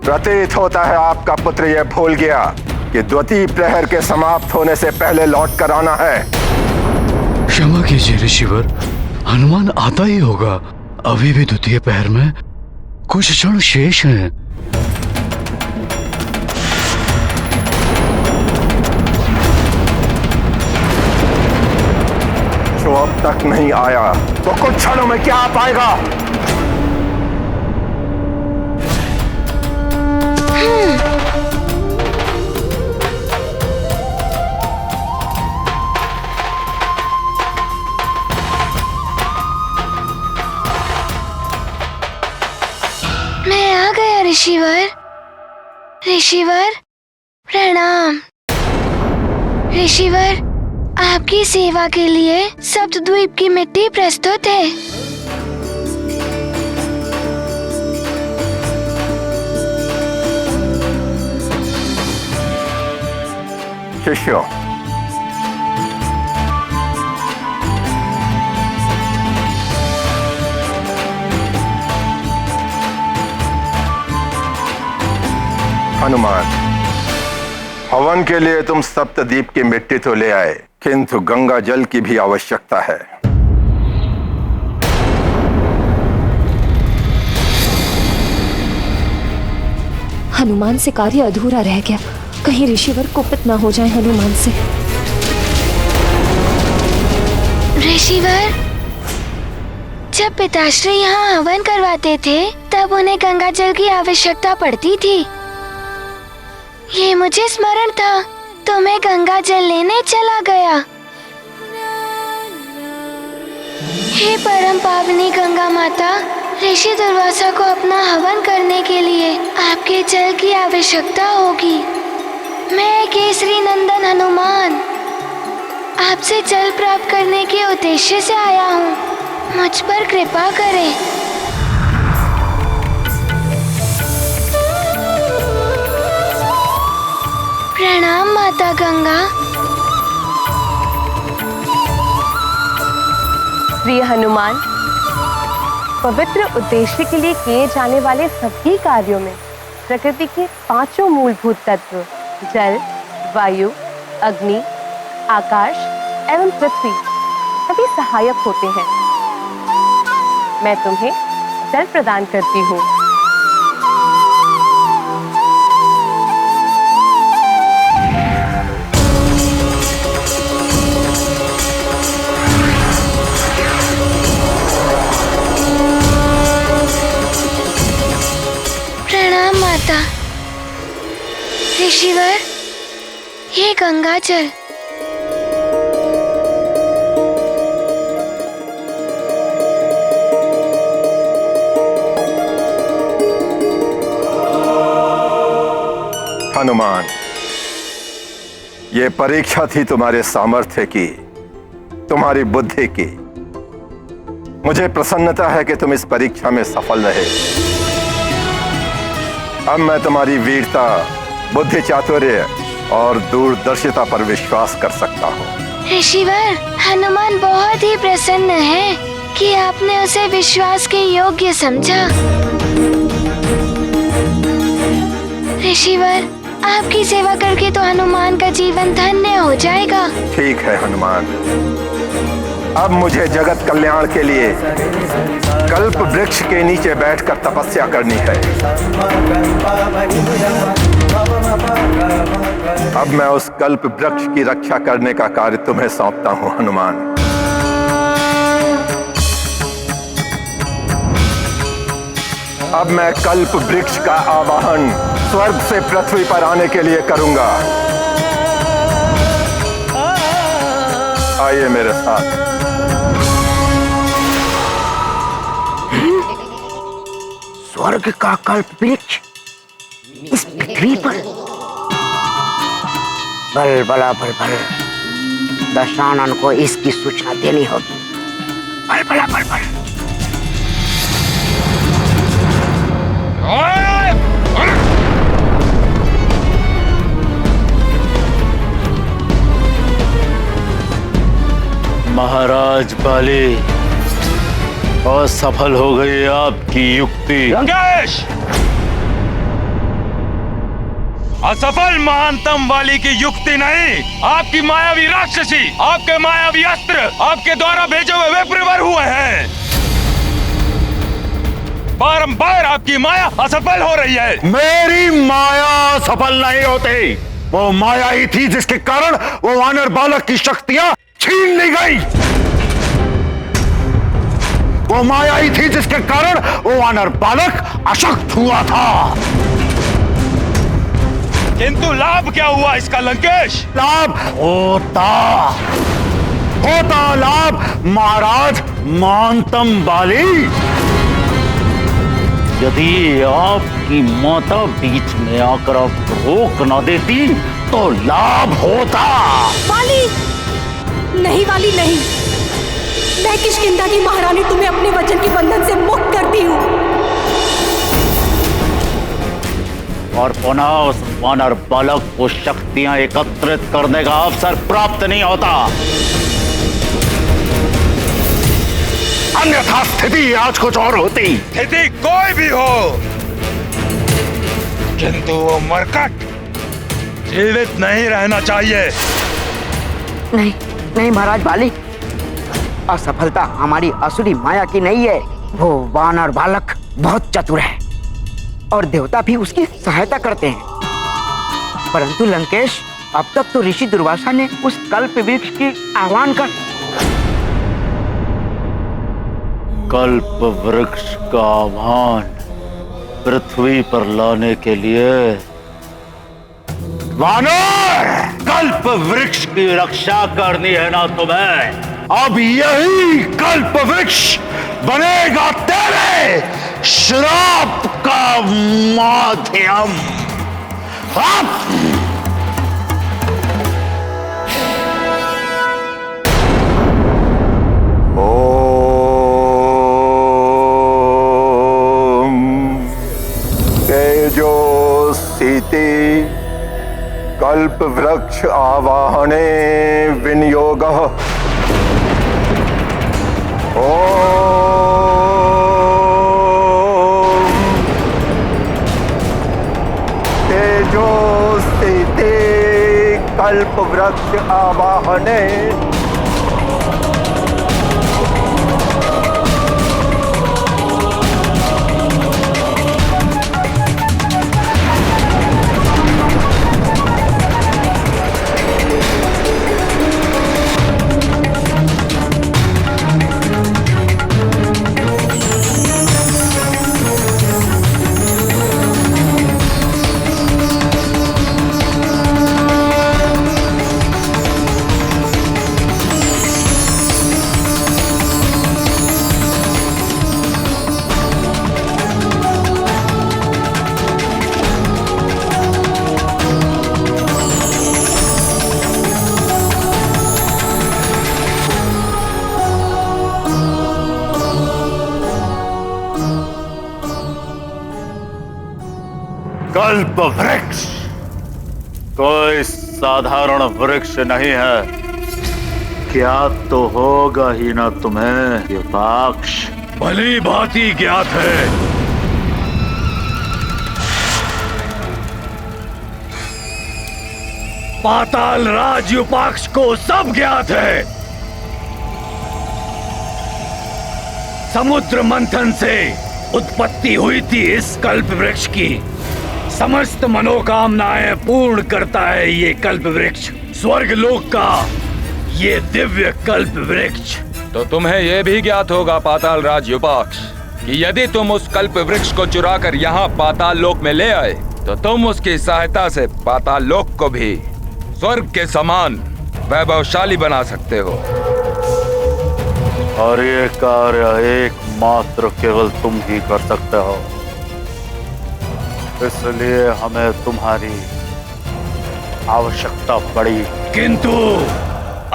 प्रतीत होता है आपका पुत्र यह भूल गया कि द्वितीय प्रहर के समाप्त होने से पहले लौट कर आना है। क्षमा कीजिए ऋषिवर, हनुमान आता ही होगा। अभी भी द्वितीय प्रहर में कुछ क्षण शेष हैं। जो अब तक नहीं आया तो कुछ क्षणों में क्या आ पाएगा? मैं आ गया ऋषिवर। ऋषिवर प्रणाम। ऋषिवर, आपकी सेवा के लिए सप्तद्वीप की मिट्टी प्रस्तुत है। शिष्यों, हनुमान, हवन के लिए तुम सप्तद्वीप की मिट्टी तो ले आए, किंतु गंगा जल की भी आवश्यकता है। हनुमान से कार्य अधूरा रह गया। कहीं ऋषिवर कुपित ना हो जाए हनुमान से। ऋषिवर, जब पिताश्री यहाँ हवन करवाते थे तब उन्हें गंगा जल की आवश्यकता पड़ती थी। ये मुझे स्मरण था, तो मैं गंगा जल लेने चला गया। हे परम पावनी गंगा माता, ऋषि दुर्वासा को अपना हवन करने के लिए आपके जल की आवश्यकता होगी। मैं केसरी नंदन हनुमान आपसे जल प्राप्त करने के उद्देश्य से आया हूँ। मुझ पर कृपा करें। प्रणाम माता गंगा। प्रिय हनुमान, पवित्र उद्देश्य के लिए किए जाने वाले सभी कार्यों में प्रकृति के पांचों मूलभूत तत्व जल, वायु, अग्नि, आकाश एवं पृथ्वी सभी सहायक होते हैं। मैं तुम्हें जल प्रदान करती हूँ। प्रणाम माता। ऋषिवर, ये गंगा जल। हनुमान, ये परीक्षा थी तुम्हारे सामर्थ्य की, तुम्हारी बुद्धि की। मुझे प्रसन्नता है कि तुम इस परीक्षा में सफल रहे। अब मैं तुम्हारी वीरता, बुद्धि चातुर्य और दूरदर्शिता पर विश्वास कर सकता हूँ। ऋषिवर, हनुमान बहुत ही प्रसन्न है कि आपने उसे विश्वास के योग्य समझा। ऋषिवर, आपकी सेवा करके तो हनुमान का जीवन धन्य हो जाएगा। ठीक है हनुमान, अब मुझे जगत कल्याण के लिए कल्प वृक्ष के नीचे बैठकर तपस्या करनी है। अब मैं उस कल्प वृक्ष की रक्षा करने का कार्य तुम्हें सौंपता हूँ हनुमान। अब मैं कल्प वृक्ष का आवाहन स्वर्ग से पृथ्वी पर आने के लिए करूंगा। आइए मेरे साथ। स्वर्ग का कल्प वृक्ष इस पृथ्वी पर? बल बला बल बल, दशानन को इसकी सूचना देनी होगी। बल बला बल बल। महाराज बाली, असफल हो गई आपकी युक्ति। लंकेश! असफल महानतम वाली की युक्ति नहीं, आपकी मायावी राक्षसी, आपके मायावी अस्त्र आपके द्वारा भेजे हुए विप्रवर हुए हैं। बारंबार आपकी माया असफल हो रही है। मेरी माया सफल नहीं होती। वो माया ही थी जिसके कारण वो वानर बालक की शक्तियां छीन ली गई। वो माया ही थी जिसके कारण वो वानर बालक अशक्त हुआ था। किंतु लाभ क्या हुआ इसका लंकेश? लाभ होता लाभ महाराज महानतम बाली। यदि आपकी माता बीच में आकर आप रोक न देती तो लाभ होता। वाली नहीं, वाली नहीं, मैं किष्किंधा की महारानी तुम्हें अपने वचन के बंधन से मुक्त करती हूँ। और पुनः उस वानर बालक को शक्तियां एकत्रित करने का अवसर प्राप्त नहीं होता। अन्यथा स्थिति आज कुछ और होती। स्थिति कोई भी हो, किंतु वो मरकट जीवित नहीं रहना चाहिए। नहीं नहीं महाराज बाली, असफलता हमारी असुरी माया की नहीं है। वो वानर बालक बहुत चतुर है और देवता भी उसकी सहायता करते हैं। परंतु लंकेश, अब तक तो ऋषि दुर्वासा ने उस कल्प वृक्ष की आह्वान कर कल्प वृक्ष का आह्वान पृथ्वी पर लाने के लिए वानर, कल्प वृक्ष की रक्षा करनी है ना तुम्हें? अब यही कल्प वृक्ष बनेगा तेरे श्राप का माध्यम। तेजो सीति कल्प वृक्ष आवाहने विनियोगः। तेजो सीति कल्प वृक्ष आवाहने। कल्प वृक्ष कोई साधारण वृक्ष नहीं है। ज्ञात तो होगा ही ना तुम्हें युपाक्ष। भली भांति ज्ञात है। पाताल राज युपाक्ष को सब ज्ञात है। समुद्र मंथन से उत्पत्ति हुई थी इस कल्प वृक्ष की। समस्त मनोकामनाएं पूर्ण करता है ये कल्प वृक्ष, स्वर्ग लोक का ये दिव्य कल्प वृक्ष। तो तुम्हें यह भी ज्ञात होगा पाताल राज युपाक्ष कि यदि तुम उस कल्प वृक्ष को चुराकर यहाँ पाताल लोक में ले आए तो तुम उसकी सहायता से पाताल लोक को भी स्वर्ग के समान वैभवशाली बना सकते हो। और ये कार्य एकमात्र केवल तुम ही कर सकते हो, इसलिए हमें तुम्हारी आवश्यकता पड़ी। किंतु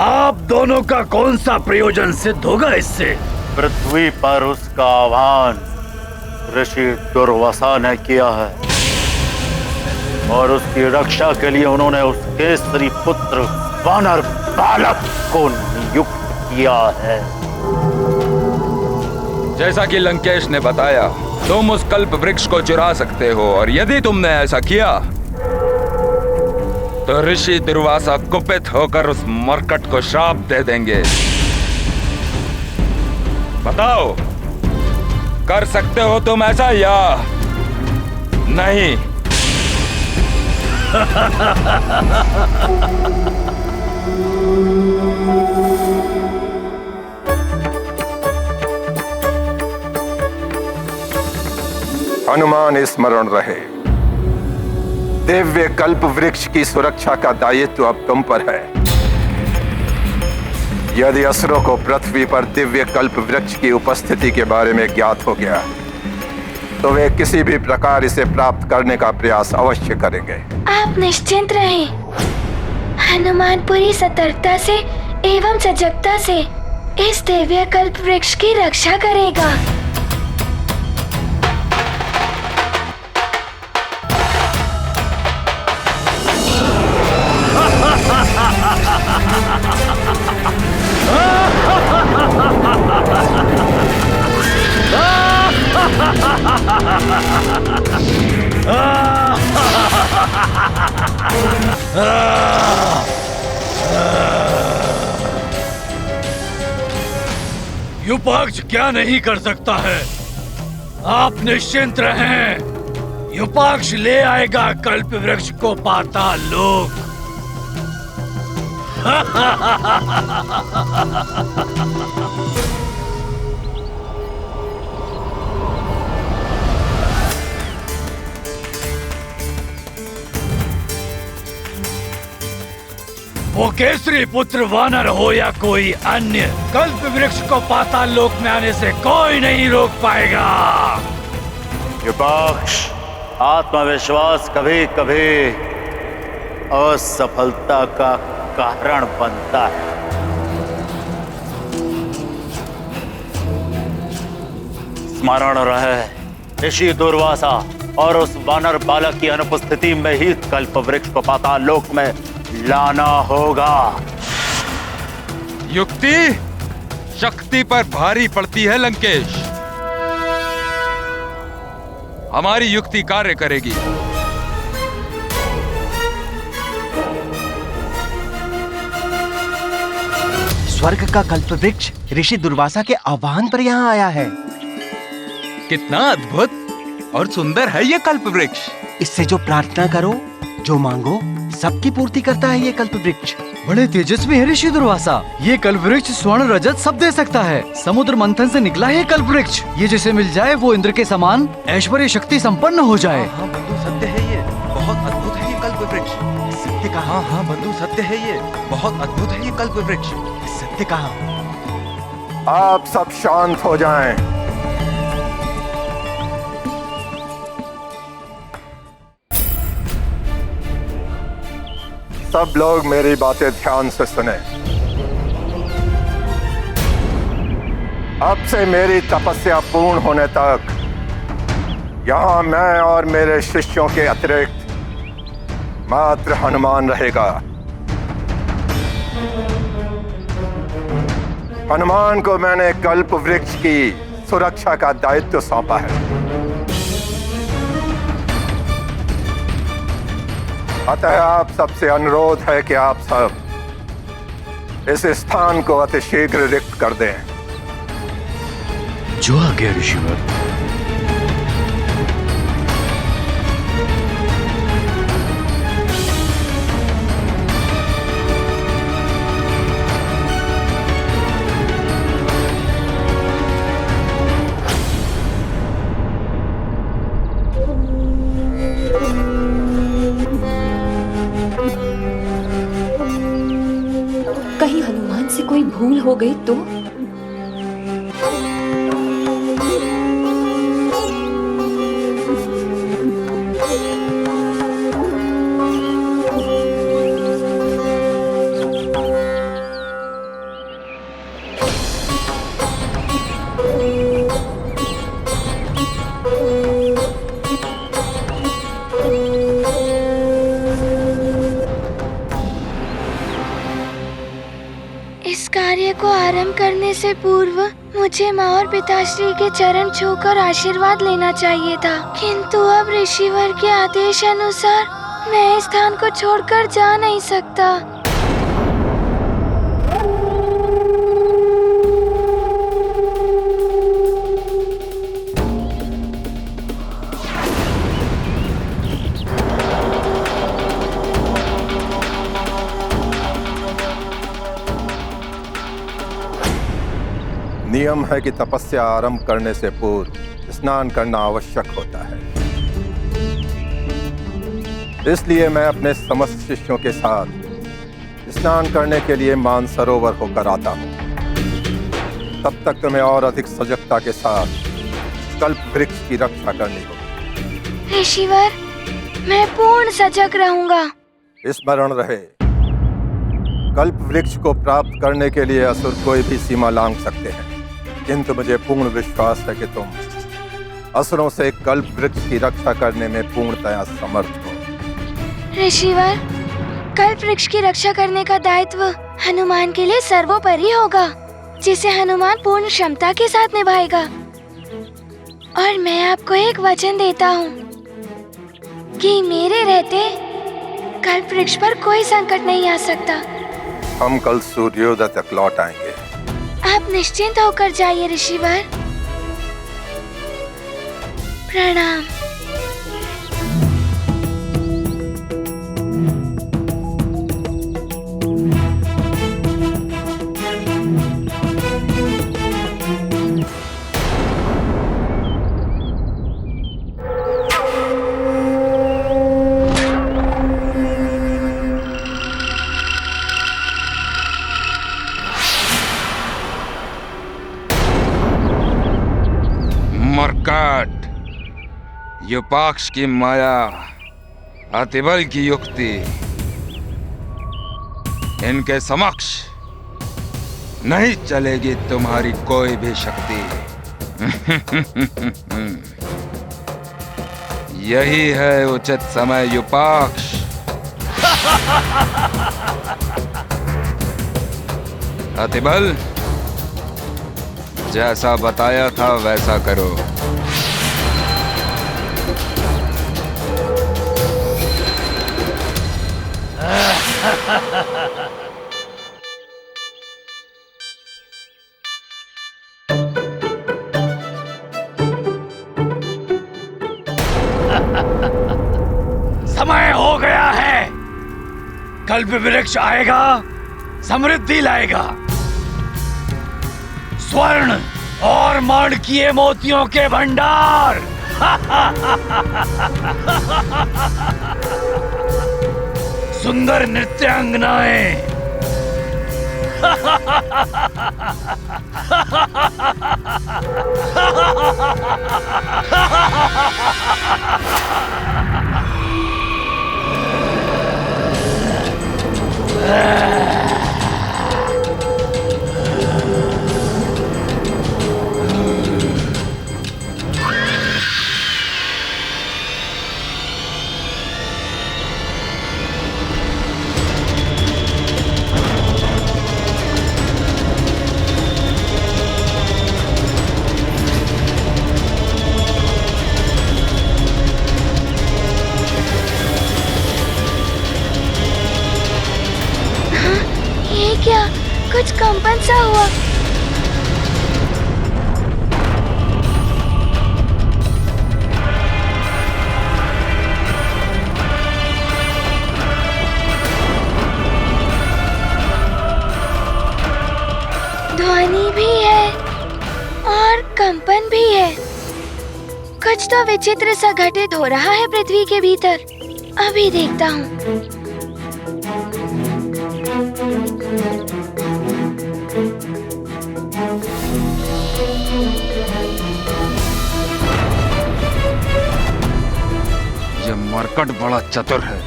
आप दोनों का कौन सा प्रयोजन सिद्ध होगा इससे? पृथ्वी पर उसका आह्वान ऋषि दुर्वासा ने किया है और उसकी रक्षा के लिए उन्होंने उस केसरी पुत्र वानर बालक को नियुक्त किया है। जैसा कि लंकेश ने बताया, तुम उस कल्प वृक्ष को चुरा सकते हो और यदि तुमने ऐसा किया तो ऋषि दुर्वासा कुपित होकर उस मरकट को श्राप दे देंगे। बताओ, कर सकते हो तुम ऐसा या नहीं? हनुमान स्मरण रहे, दिव्य कल्प वृक्ष की सुरक्षा का दायित्व अब तुम पर है। यदि असुरों को पृथ्वी पर दिव्य कल्प वृक्ष की उपस्थिति के बारे में ज्ञात हो गया तो वे किसी भी प्रकार इसे प्राप्त करने का प्रयास अवश्य करेंगे। आप निश्चिंत रहें, हनुमान पूरी सतर्कता से एवं सजगता से इस दिव्य कल्प वृक्ष की रक्षा करेगा। युपाक्ष क्या नहीं कर सकता है, आप निश्चिंत रहें। युपाक्ष ले आएगा कल्प वृक्ष को पाताल लोक। वो केसरी पुत्र वानर हो या कोई अन्य, कल्प वृक्ष को पाताल लोक में आने से कोई नहीं रोक पाएगा। युपाक्ष, आत्मविश्वास कभी कभी असफलता का कारण बनता है। स्मरण रहे, ऋषि दुर्वासा और उस वानर बालक की अनुपस्थिति में ही कल्प वृक्ष को पाताल लोक में लाना होगा। युक्ति शक्ति पर भारी पड़ती है लंकेश, हमारी युक्ति कार्य करेगी। स्वर्ग का कल्प वृक्ष ऋषि दुर्वासा के आह्वान पर यहाँ आया है। कितना अद्भुत और सुंदर है ये कल्प वृक्ष। इससे जो प्रार्थना करो, जो मांगो, सबकी पूर्ति करता है ये कल्प वृक्ष। बड़े तेजस्वी है ऋषि दुर्वासा। ये कल्प वृक्ष स्वर्ण रजत सब दे सकता है। समुद्र मंथन से निकला है कल्प वृक्ष। ये जिसे मिल जाए वो इंद्र के समान ऐश्वर्य शक्ति संपन्न हो जाए। हाँ बंधु, सत्य है ये, बहुत अद्भुत है ये कल्प वृक्ष। सत्य कहा? हाँ बंधु, सत्य है ये, बहुत अद्भुत है ये कल्प वृक्ष। सत्य कहा? आप सब शांत हो जाएं। सब लोग मेरी बातें ध्यान से सुने। अब से मेरी तपस्या पूर्ण होने तक यहाँ मैं और मेरे शिष्यों के अतिरिक्त मात्र हनुमान रहेगा। हनुमान को मैंने कल्प वृक्ष की सुरक्षा का दायित्व सौंपा है। अतः आप सबसे अनुरोध है कि आप सब इस स्थान को अतिशीघ्र रिक्त कर दें। जो आज्ञा ऋषिवर। कहीं हनुमान से कोई भूल हो गई तो? इस कार्य को आरंभ करने से पूर्व मुझे माँ और पिताश्री के चरण छूकर आशीर्वाद लेना चाहिए था, किंतु अब ऋषिवर के आदेश अनुसार मैं इस स्थान को छोड़कर जा नहीं सकता। नियम है कि तपस्या आरंभ करने से पूर्व स्नान करना आवश्यक होता है। इसलिए मैं अपने समस्त शिष्यों के साथ स्नान करने के लिए मानसरोवर होकर आता हूँ। तब तक तुम्हें और अधिक सजगता के साथ कल्प वृक्ष की रक्षा करनी होगी। ऋषिवर, मैं पूर्ण सजग रहूंगा। स्मरण रहे, कल्प वृक्ष को प्राप्त करने के लिए असुर कोई भी सीमा लांघ सकते हैं, किंतु मुझे पूर्ण विश्वास है कि तुम असुरों से कल्प वृक्ष की रक्षा करने में पूर्णतया समर्थ हो। ऋषिवर, कल्प वृक्ष की रक्षा करने का दायित्व हनुमान के लिए सर्वोपरि होगा, जिसे हनुमान पूर्ण क्षमता के साथ निभाएगा। और मैं आपको एक वचन देता हूँ कि मेरे रहते कल्प वृक्ष पर कोई संकट नहीं आ सकता। हम कल सूर्योदय तक लौट आएंगे। आप निश्चिंत होकर जाइए ऋषिवर। प्रणाम। मरकट, युपाक्ष की माया, अतिबल की युक्ति, इनके समक्ष नहीं चलेगी तुम्हारी कोई भी शक्ति। यही है उचित समय युपाक्ष। अतिबल, जैसा बताया था वैसा करो। समय हो गया है। कल्प वृक्ष आएगा, समृद्धि लाएगा। स्वर्ण और माणिक्य मोतियों के भंडार। सुंदर नृत्यांगनाएं। क्या? कुछ कंपन सा हुआ। ध्वनि भी है और कंपन भी है। कुछ तो विचित्र सा घटित हो रहा है पृथ्वी के भीतर। अभी देखता हूँ। ये मरकट बड़ा चतुर है।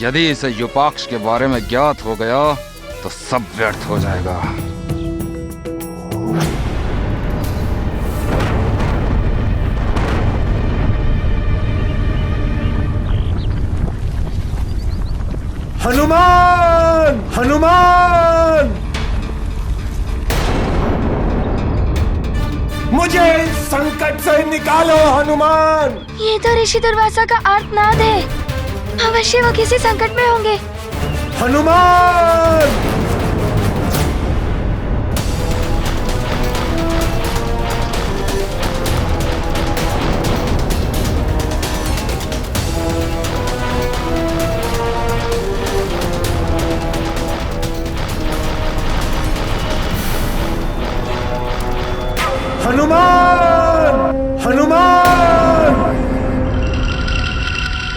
यदि इसे युपाक्ष के बारे में ज्ञात हो गया तो सब व्यर्थ हो जाएगा। हनुमान! हनुमान! मुझे इस संकट से निकालो हनुमान! ये तो ऋषि दुर्वासा का आर्तनाद है। अवश्य वो किसी संकट में होंगे। हनुमान! हनुमान! हनुमान!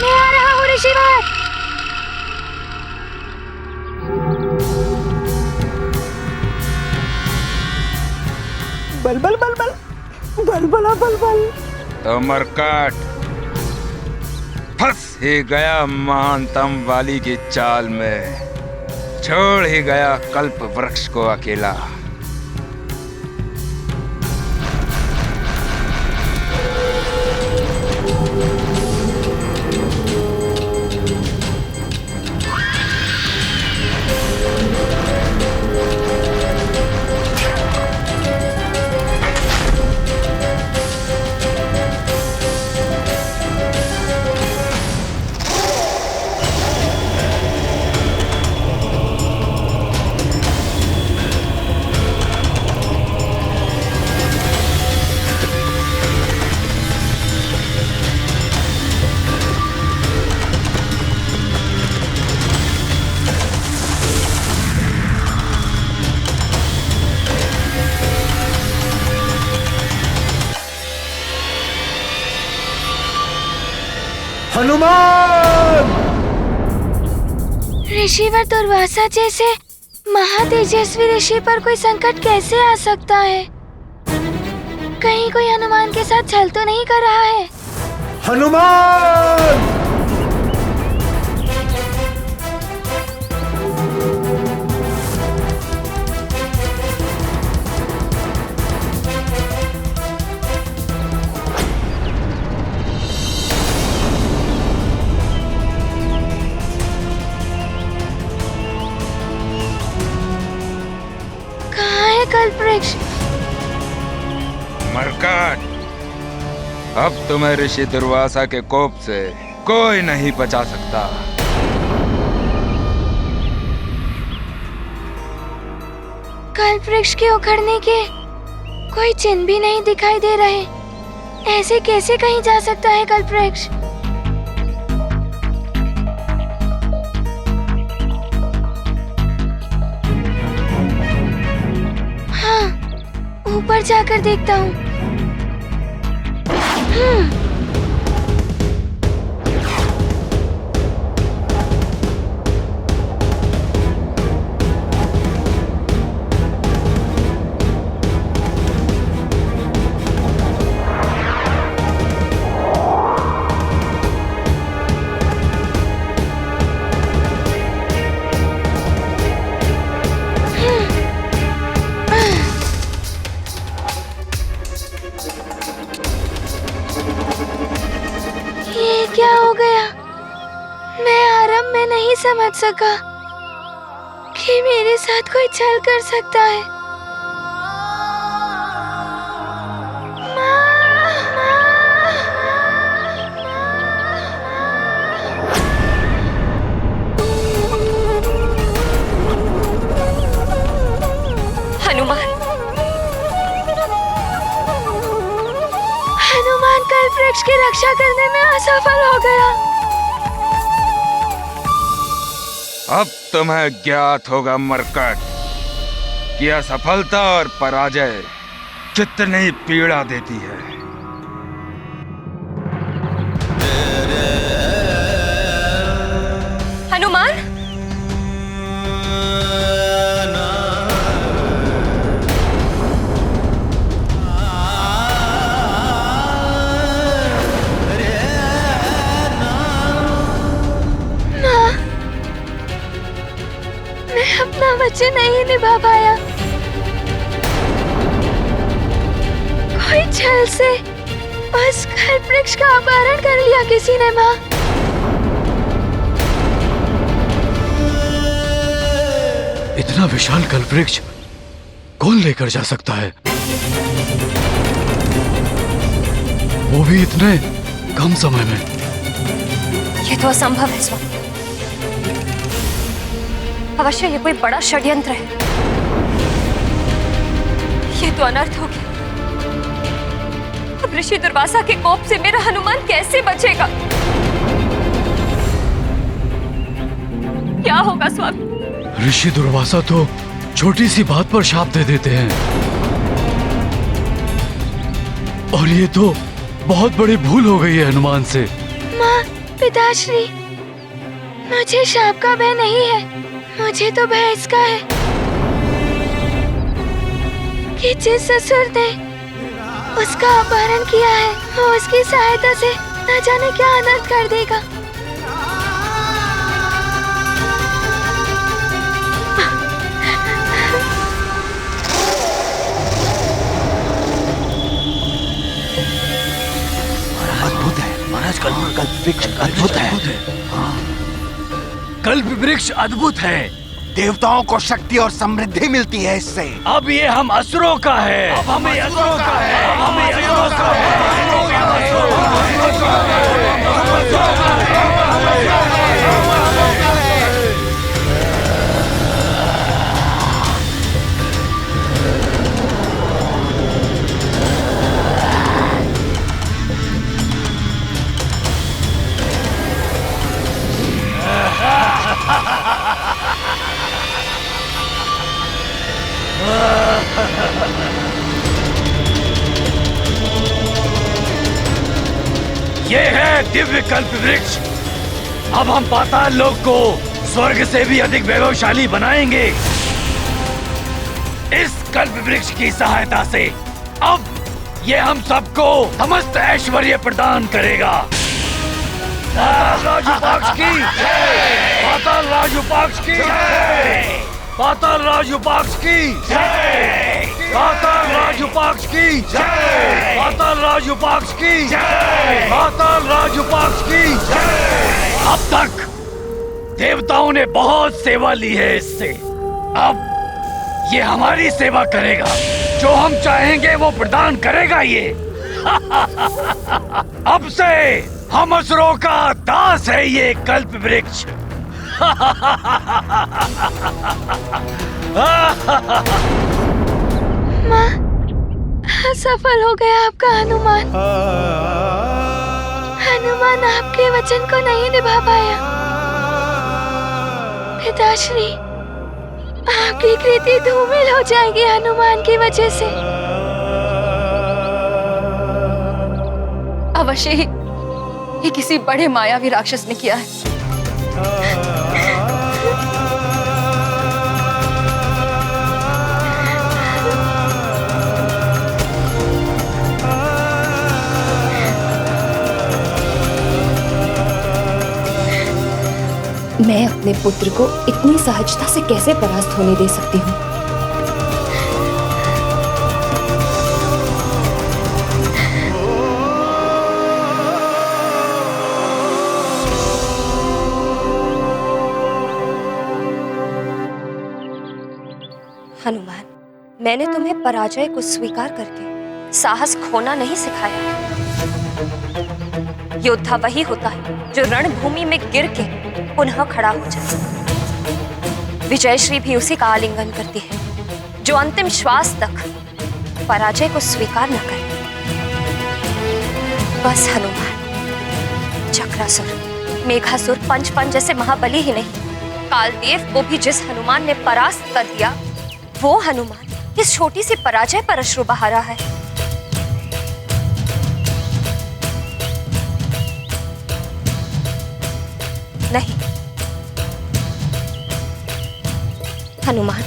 मैं आ रहा हूँ ऋषिवर। बल बल बल बल बल बला बल बल। तो मरकट फंस ही गया महानतम वाली की चाल में। छोड़ ही गया कल्प वृक्ष को अकेला। हनुमान! ऋषिवर दुर्वासा जैसे महातेजस्वी ऋषि पर कोई संकट कैसे आ सकता है? कहीं कोई हनुमान के साथ छल तो नहीं कर रहा है? हनुमान! कल्पवृक्ष। मरकट, अब तुम्हें ऋषि दुर्वासा के कोप से कोई नहीं बचा सकता। कल्पवृक्ष के उखड़ने के कोई चिन्ह भी नहीं दिखाई दे रहे। ऐसे कैसे कहीं जा सकता है कल्पवृक्ष? ऊपर जाकर देखता हूँ। क्या हो गया? मैं आरंभ में नहीं समझ सका कि मेरे साथ कोई छल कर सकता है। वृक्ष की रक्षा करने में असफल हो गया। अब तुम्हें ज्ञात होगा मरकट कि असफलता और पराजय कितनी पीड़ा देती है। हनुमान, मैं अपना वचन नहीं निभा पाया। कोई छल से उस कल्प वृक्ष का अपहरण कर लिया किसी ने माँ। इतना विशाल कल्प वृक्ष कौन लेकर जा सकता है? वो भी इतने कम समय में। ये तो असंभव है स्वामी। अवश्य ये कोई बड़ा षड्यंत्र है। ये तो अनर्थ हो गया। अब ऋषि दुर्वासा के कोप से मेरा हनुमान कैसे बचेगा? क्या होगा स्वामी? ऋषि दुर्वासा तो छोटी सी बात पर शाप दे देते हैं, और ये तो बहुत बड़ी भूल हो गई है हनुमान से। माँ, पिताश्री, मुझे शाप का भय नहीं है। मुझे तो भय इसका है कि जिस ससुर ने उसका अपहरण किया है वो उसकी सहायता से न जाने क्या अनर्थ कर देगा। अद्भुत है महाराज, कल्प वृक्ष अद्भुत है। कल्प वृक्ष अद्भुत है। देवताओं को शक्ति और समृद्धि मिलती है इससे। अब ये हम असुरों का है। अब हमें असुरों का है। हमें असुरों का ये है दिव्य कल्प वृक्ष। अब हम पाताल लोक को स्वर्ग से भी अधिक वैभवशाली बनाएंगे। इस कल्प वृक्ष की सहायता से अब ये हम सबको समस्त ऐश्वर्य प्रदान करेगा। पाताल राजूपाक्ष की जय। पाताल राजूपाक्ष की जय। पाताल राजूपाक्ष की जय। पाताल राजूपाक्ष की जय। पाताल राजूपाक्ष की जय। पाताल राजूपाक्ष की जय। अब तक देवताओं ने बहुत सेवा ली है इससे। अब ये हमारी सेवा करेगा। जो हम चाहेंगे वो प्रदान करेगा ये। अब से हम असुरों का दास है ये कल्प वृक्ष। माँ, असफल हो गया आपका हनुमान। हनुमान आपके वचन को नहीं निभा पाया। पिताश्री, आपकी कृति धूमिल हो जाएगी हनुमान की वजह से। अवश्य ही ये किसी बड़े मायावी राक्षस ने किया है। मैं अपने पुत्र को इतनी सहजता से कैसे परास्त होने दे सकती हूँ? हनुमान, मैंने तुम्हें पराजय को स्वीकार करके साहस खोना नहीं सिखाया। योद्धा वही होता है जो रणभूमि में गिर के पुनः खड़ा हो जाए। विजयश्री भी उसी का आलिंगन करती है जो अंतिम श्वास तक पराजय को स्वीकार न करे। बस हनुमान, चक्रासुर, मेघासुर, पंचपन जैसे महाबली ही नहीं, कालदेव को भी जिस हनुमान ने परास्त कर दिया, वो हनुमान इस छोटी सी पराजय पर अश्रु बहा रहा है। नहीं हनुमान,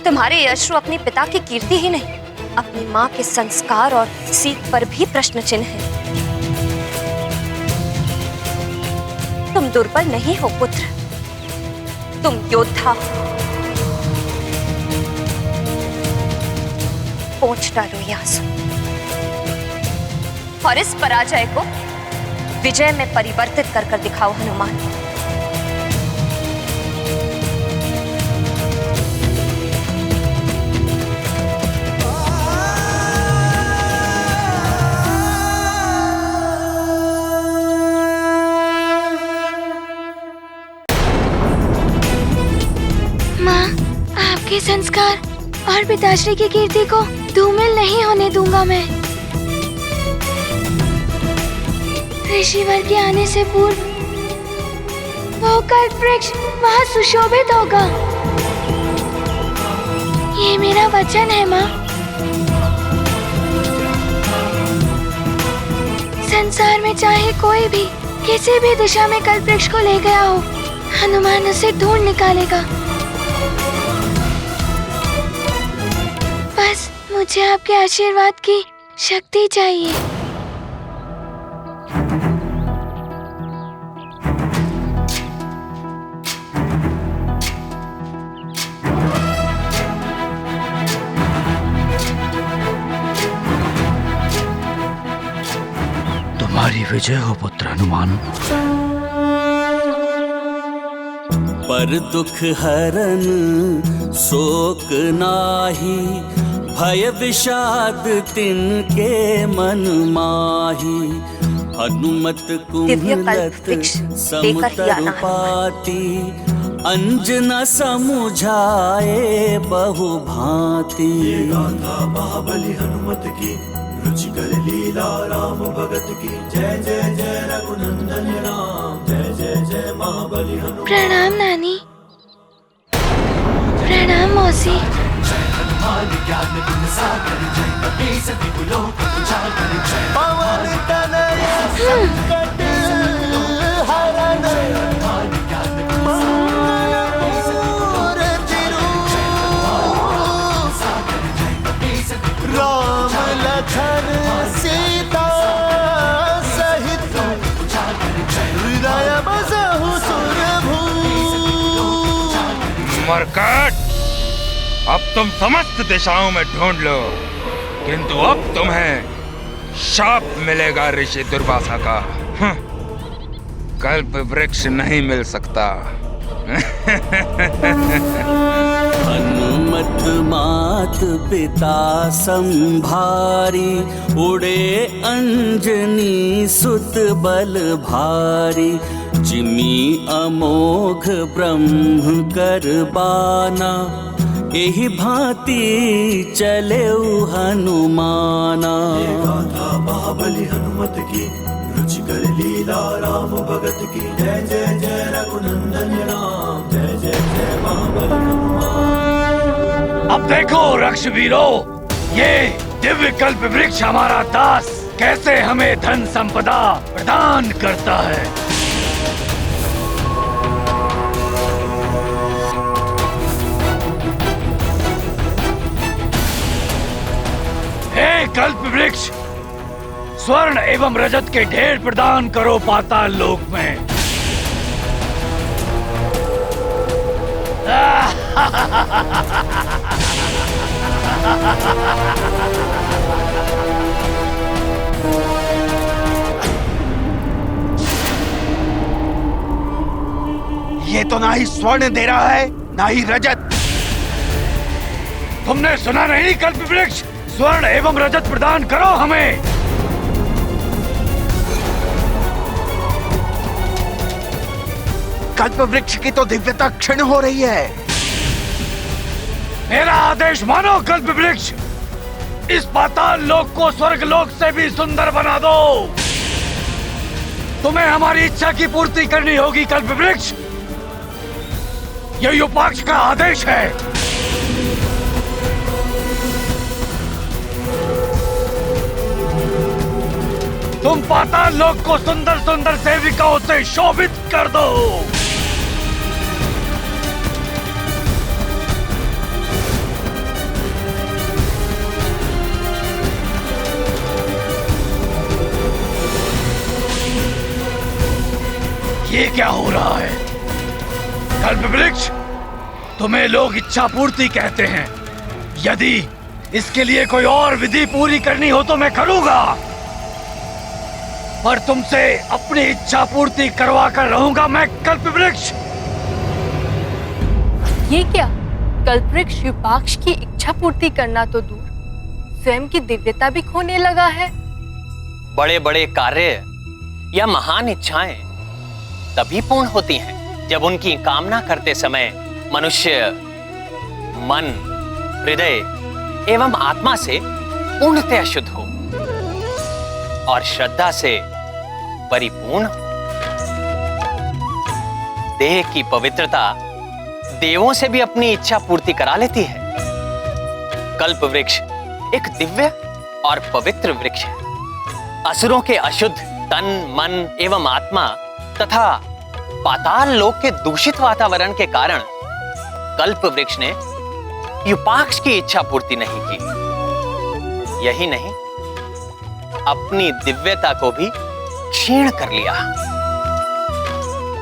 तुम्हारे ये अश्रु अपने पिता की कीर्ति ही नहीं, अपनी मां के संस्कार और सीख पर भी प्रश्न चिन्ह है। तुम दुर्बल नहीं हो पुत्र, तुम योद्धा हो। पोंछ डालो ये आंसू और इस पराजय को विजय में परिवर्तित कर कर दिखाओ हनुमान। माँ, आपके संस्कार और पिताश्री की कीर्ति को धूमिल नहीं होने दूंगा मैं। ऋषिवर के आने से पूर्व वो कल्प वृक्ष वहाँ सुशोभित होगा। ये मेरा वचन है माँ। संसार में चाहे कोई भी किसी भी दिशा में कल्प वृक्ष को ले गया हो, हनुमान उसे ढूंढ निकालेगा। बस मुझे आपके आशीर्वाद की शक्ति चाहिए। तुम्हारी विजय हो पुत्र हनुमान। पर दुख हरन शोक नाही, भय विषाद तिनके मन माही। हनुमत कुमलत समतर पाती, अंजना समुझाए बहु भांति। महाबली हनुमत की रुचिकर लीला राम भगत की। जय जय जय रघुनंदन राम, जय जय जय महाबली हनुमान। प्रणाम नानी। प्रणाम मौसी। हनुमान ज्ञान गुण सागर, जय कपीस तिहु लोक उजागर। जय पवन तनय संकट हरन, हनुमान ज्ञान गुण सागर। राम लखन सीता सहित हृदय बसहु सुरभू। मरकट, अब तुम समस्त दिशाओं में ढूंढ लो, किंतु अब तुम्हें शाप मिलेगा ऋषि दुर्वासा का। कल्प वृक्ष नहीं मिल सकता। हनुमत मात पिता संभारी, उड़े अंजनी सुत बल भारी। जिमी अमोघ ब्रह्म कर बाना, एहि भांति चले हनुमाना। महाबली हनुमत की रुचिकर लीला राम भगत की। जय जय जय रघुनंदन राम, जय जय जय महाबली हनुमान। अब देखो रक्षवीरों, ये दिव्य कल्प वृक्ष हमारा दास कैसे हमें धन संपदा प्रदान करता है। हे कल्प वृक्ष, स्वर्ण एवं रजत के ढेर प्रदान करो पाताल लोक में। ये तो ना ही स्वर्ण दे रहा है, ना ही रजत। तुमने सुना नहीं कल्प वृक्ष, स्वर्ण एवं रजत प्रदान करो हमें। कल्प वृक्ष की तो दिव्यता क्षीण हो रही है। मेरा आदेश मानो कल्प वृक्ष, इस पाताल लोक को स्वर्ग लोक से भी सुंदर बना दो। तुम्हें हमारी इच्छा की पूर्ति करनी होगी कल्पवृक्ष। यह युपाक्ष का आदेश है। तुम पाताल लोक को सुंदर सुंदर सेविकाओं से शोभित कर दो। ये क्या हो रहा है? कल्पवृक्ष, तुम्हें लोग इच्छा पूर्ति कहते हैं। यदि इसके लिए कोई और विधि पूरी करनी हो तो मैं करूंगा, पर तुमसे अपनी इच्छा पूर्ति करवा कर रहूंगा मैं कल्पवृक्ष। ये क्या? कल्पवृक्ष युपाक्ष की इच्छा पूर्ति करना तो दूर, स्वयं की दिव्यता भी खोने लगा है। बड़े बड़े कार्य या महान इच्छाएं तभी पूर्ण होती हैं जब उनकी कामना करते समय मनुष्य मन, हृदय एवं आत्मा से पूर्णतः शुद्ध हो और श्रद्धा से परिपूर्ण हो। देह की पवित्रता देवों से भी अपनी इच्छा पूर्ति करा लेती है। कल्प वृक्ष एक दिव्य और पवित्र वृक्ष है। असुरों के अशुद्ध तन, मन एवं आत्मा तथा पाताल लोक के दूषित वातावरण के कारण कल्प वृक्ष ने युपाक्ष की इच्छा पूर्ति नहीं की। यही नहीं, अपनी दिव्यता को भी क्षीण कर लिया।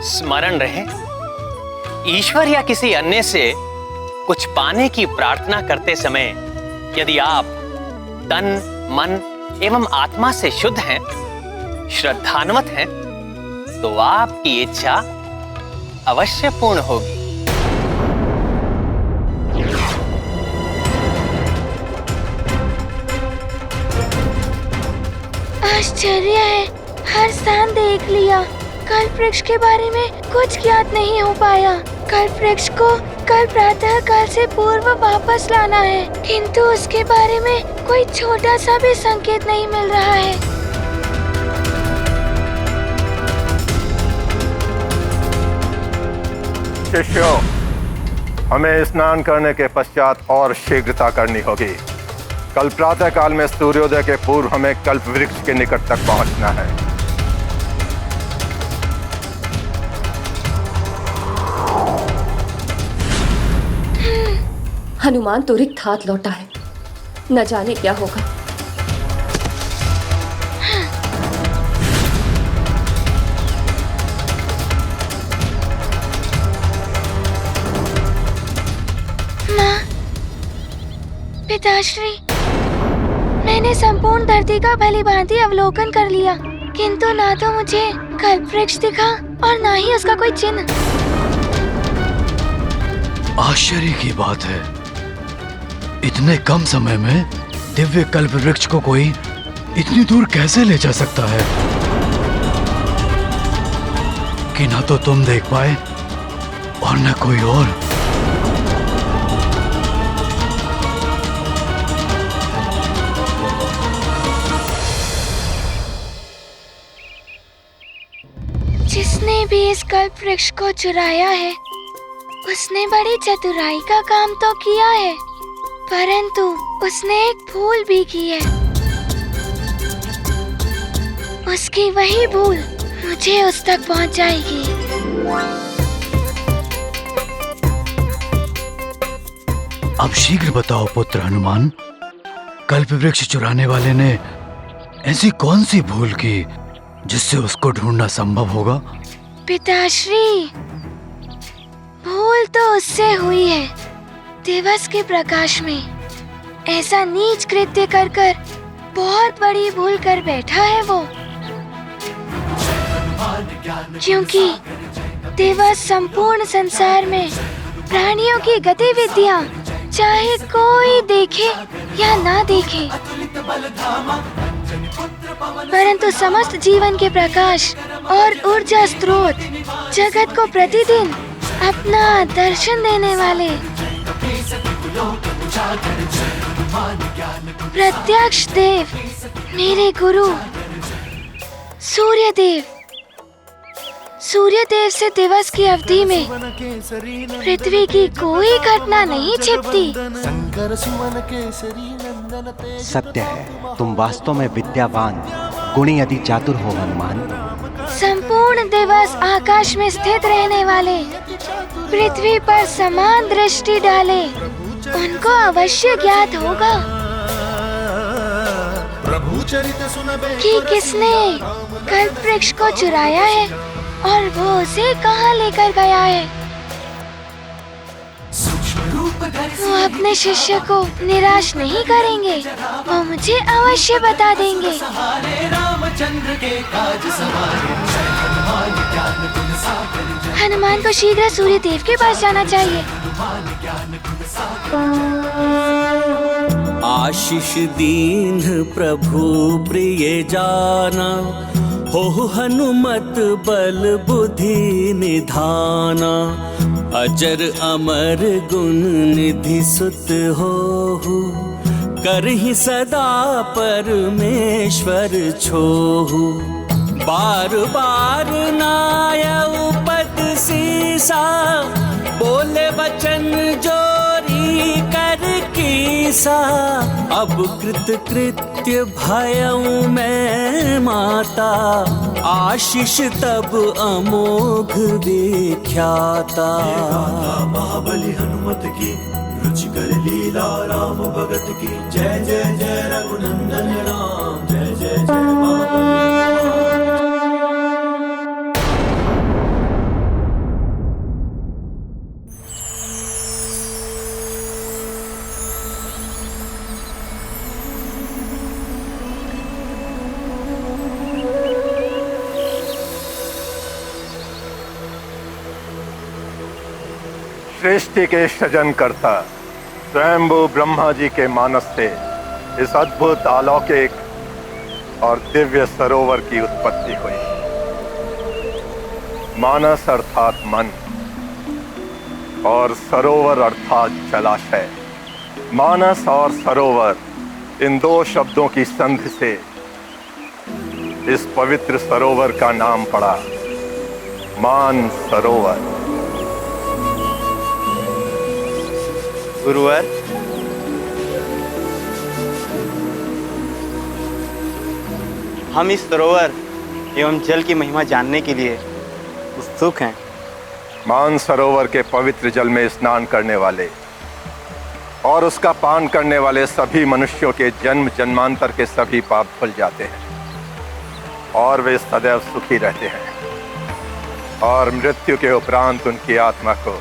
स्मरण रहे, ईश्वर या किसी अन्य से कुछ पाने की प्रार्थना करते समय यदि आप तन, मन एवं आत्मा से शुद्ध हैं, श्रद्धान्वित हैं, तो आपकी इच्छा अवश्य पूर्ण होगी। आश्चर्य है, हर स्थान देख लिया, कल्प वृक्ष के बारे में कुछ ज्ञात नहीं हो पाया। कल्प वृक्ष को कल प्रातः काल से पूर्व वापस लाना है, किंतु उसके बारे में कोई छोटा सा भी संकेत नहीं मिल रहा है। शिष्यों, हमें स्नान करने के पश्चात और शीघ्रता करनी होगी। कल प्रातः काल में सूर्योदय के पूर्व हमें कल्प वृक्ष के निकट तक पहुंचना है। हनुमान तुरंत हाथ लौटा है, न जाने क्या होगा। माँ, पिताश्री, मैंने संपूर्ण धरती का भली भांति अवलोकन कर लिया, किंतु ना तो मुझे कल्प वृक्ष दिखा और ना ही उसका कोई चिन्ह। आश्चर्य की बात है, इतने कम समय में दिव्य कल्प वृक्ष को कोई इतनी दूर कैसे ले जा सकता है कि ना तो तुम देख पाए और न कोई और। जिसने भी इस कल्प वृक्ष को चुराया है, उसने बड़ी चतुराई का काम तो किया है, परंतु उसने एक भूल भी की है। उसकी वही भूल मुझे उस तक पहुंचाएगी। अब शीघ्र बताओ पुत्र हनुमान, कल्प वृक्ष चुराने वाले ने ऐसी कौन सी भूल की जिससे उसको ढूंढना संभव होगा? पिताश्री, भूल तो उससे हुई है। दिवस के प्रकाश में ऐसा नीच कृत्य कर कर बहुत बड़ी भूल कर बैठा है वो, क्योंकि दिवस संपूर्ण संसार में प्राणियों की गतिविधियां चाहे कोई देखे या ना देखे, परंतु समस्त जीवन के प्रकाश और ऊर्जा स्रोत जगत को प्रतिदिन अपना दर्शन देने वाले प्रत्यक्ष देव, मेरे गुरु सूर्यदेव। सूर्यदेव से दिवस की अवधि में पृथ्वी की कोई घटना नहीं छिपती। सत्य है, तुम वास्तव में विद्यावान, गुणी अति चातुर हो हनुमान। संपूर्ण दिवस आकाश में स्थित रहने वाले, पृथ्वी पर समान दृष्टि डाले, उनको अवश्य ज्ञात होगा कि किसने कल्प वृक्ष को चुराया है और वो उसे कहाँ लेकर गया है। वो अपने शिष्य को निराश नहीं करेंगे, वो मुझे अवश्य बता देंगे। हनुमान को शीघ्र सूर्यदेव के पास जाना चाहिए। आशीष दीन प्रभु प्रिय जाना, हो हनुमत बल बुद्धि निधाना। अजर अमर गुण निधि सुत होहु, करहि सदा परमेश्वर छोहु। बार बार नायउ पद सीसा, बोले वचन जोरी कर कीसा। अब कृत कृत्य भयउ मैं माता, आशीष तब अमोघ विख्याता। महाबली हनुमत की रुचिकर लीला राम भगत की। जय जय जय रघुनंदन राम, जय जय जय महाबली। सृष्टि के सृजन करता स्वयंभू ब्रह्मा जी के मानस से इस अद्भुत अलौकिक और दिव्य सरोवर की उत्पत्ति हुई। मानस अर्थात मन और सरोवर अर्थात जलाशय। मानस और सरोवर, इन दो शब्दों की संधि से इस पवित्र सरोवर का नाम पड़ा मान सरोवर। गुरुवर, हम इस सरोवर एवं जल की महिमा जानने के लिए उत्सुक हैं। मान सरोवर के पवित्र जल में स्नान करने वाले और उसका पान करने वाले सभी मनुष्यों के जन्म जन्मांतर के सभी पाप धुल जाते हैं और वे सदैव सुखी रहते हैं और मृत्यु के उपरांत उनकी आत्मा को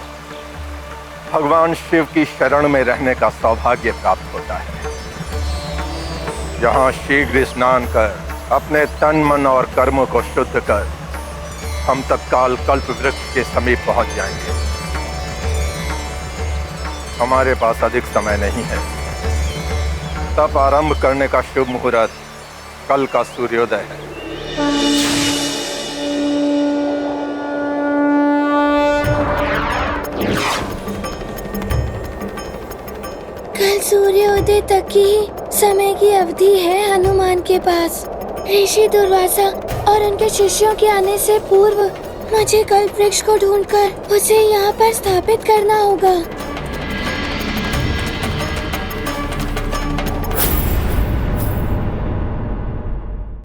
भगवान शिव की शरण में रहने का सौभाग्य प्राप्त होता है। यहाँ शीघ्र स्नान कर अपने तन मन और कर्मों को शुद्ध कर हम तत्काल कल्प वृक्ष के समीप पहुंच जाएंगे। हमारे पास अधिक समय नहीं है। तप आरंभ करने का शुभ मुहूर्त कल का सूर्योदय है। कल सूर्योदय तक की समय की अवधि है हनुमान के पास। ऋषि दुर्वासा और उनके शिष्यों के आने से पूर्व मुझे कल्प वृक्ष को ढूंढकर उसे यहाँ पर स्थापित करना होगा।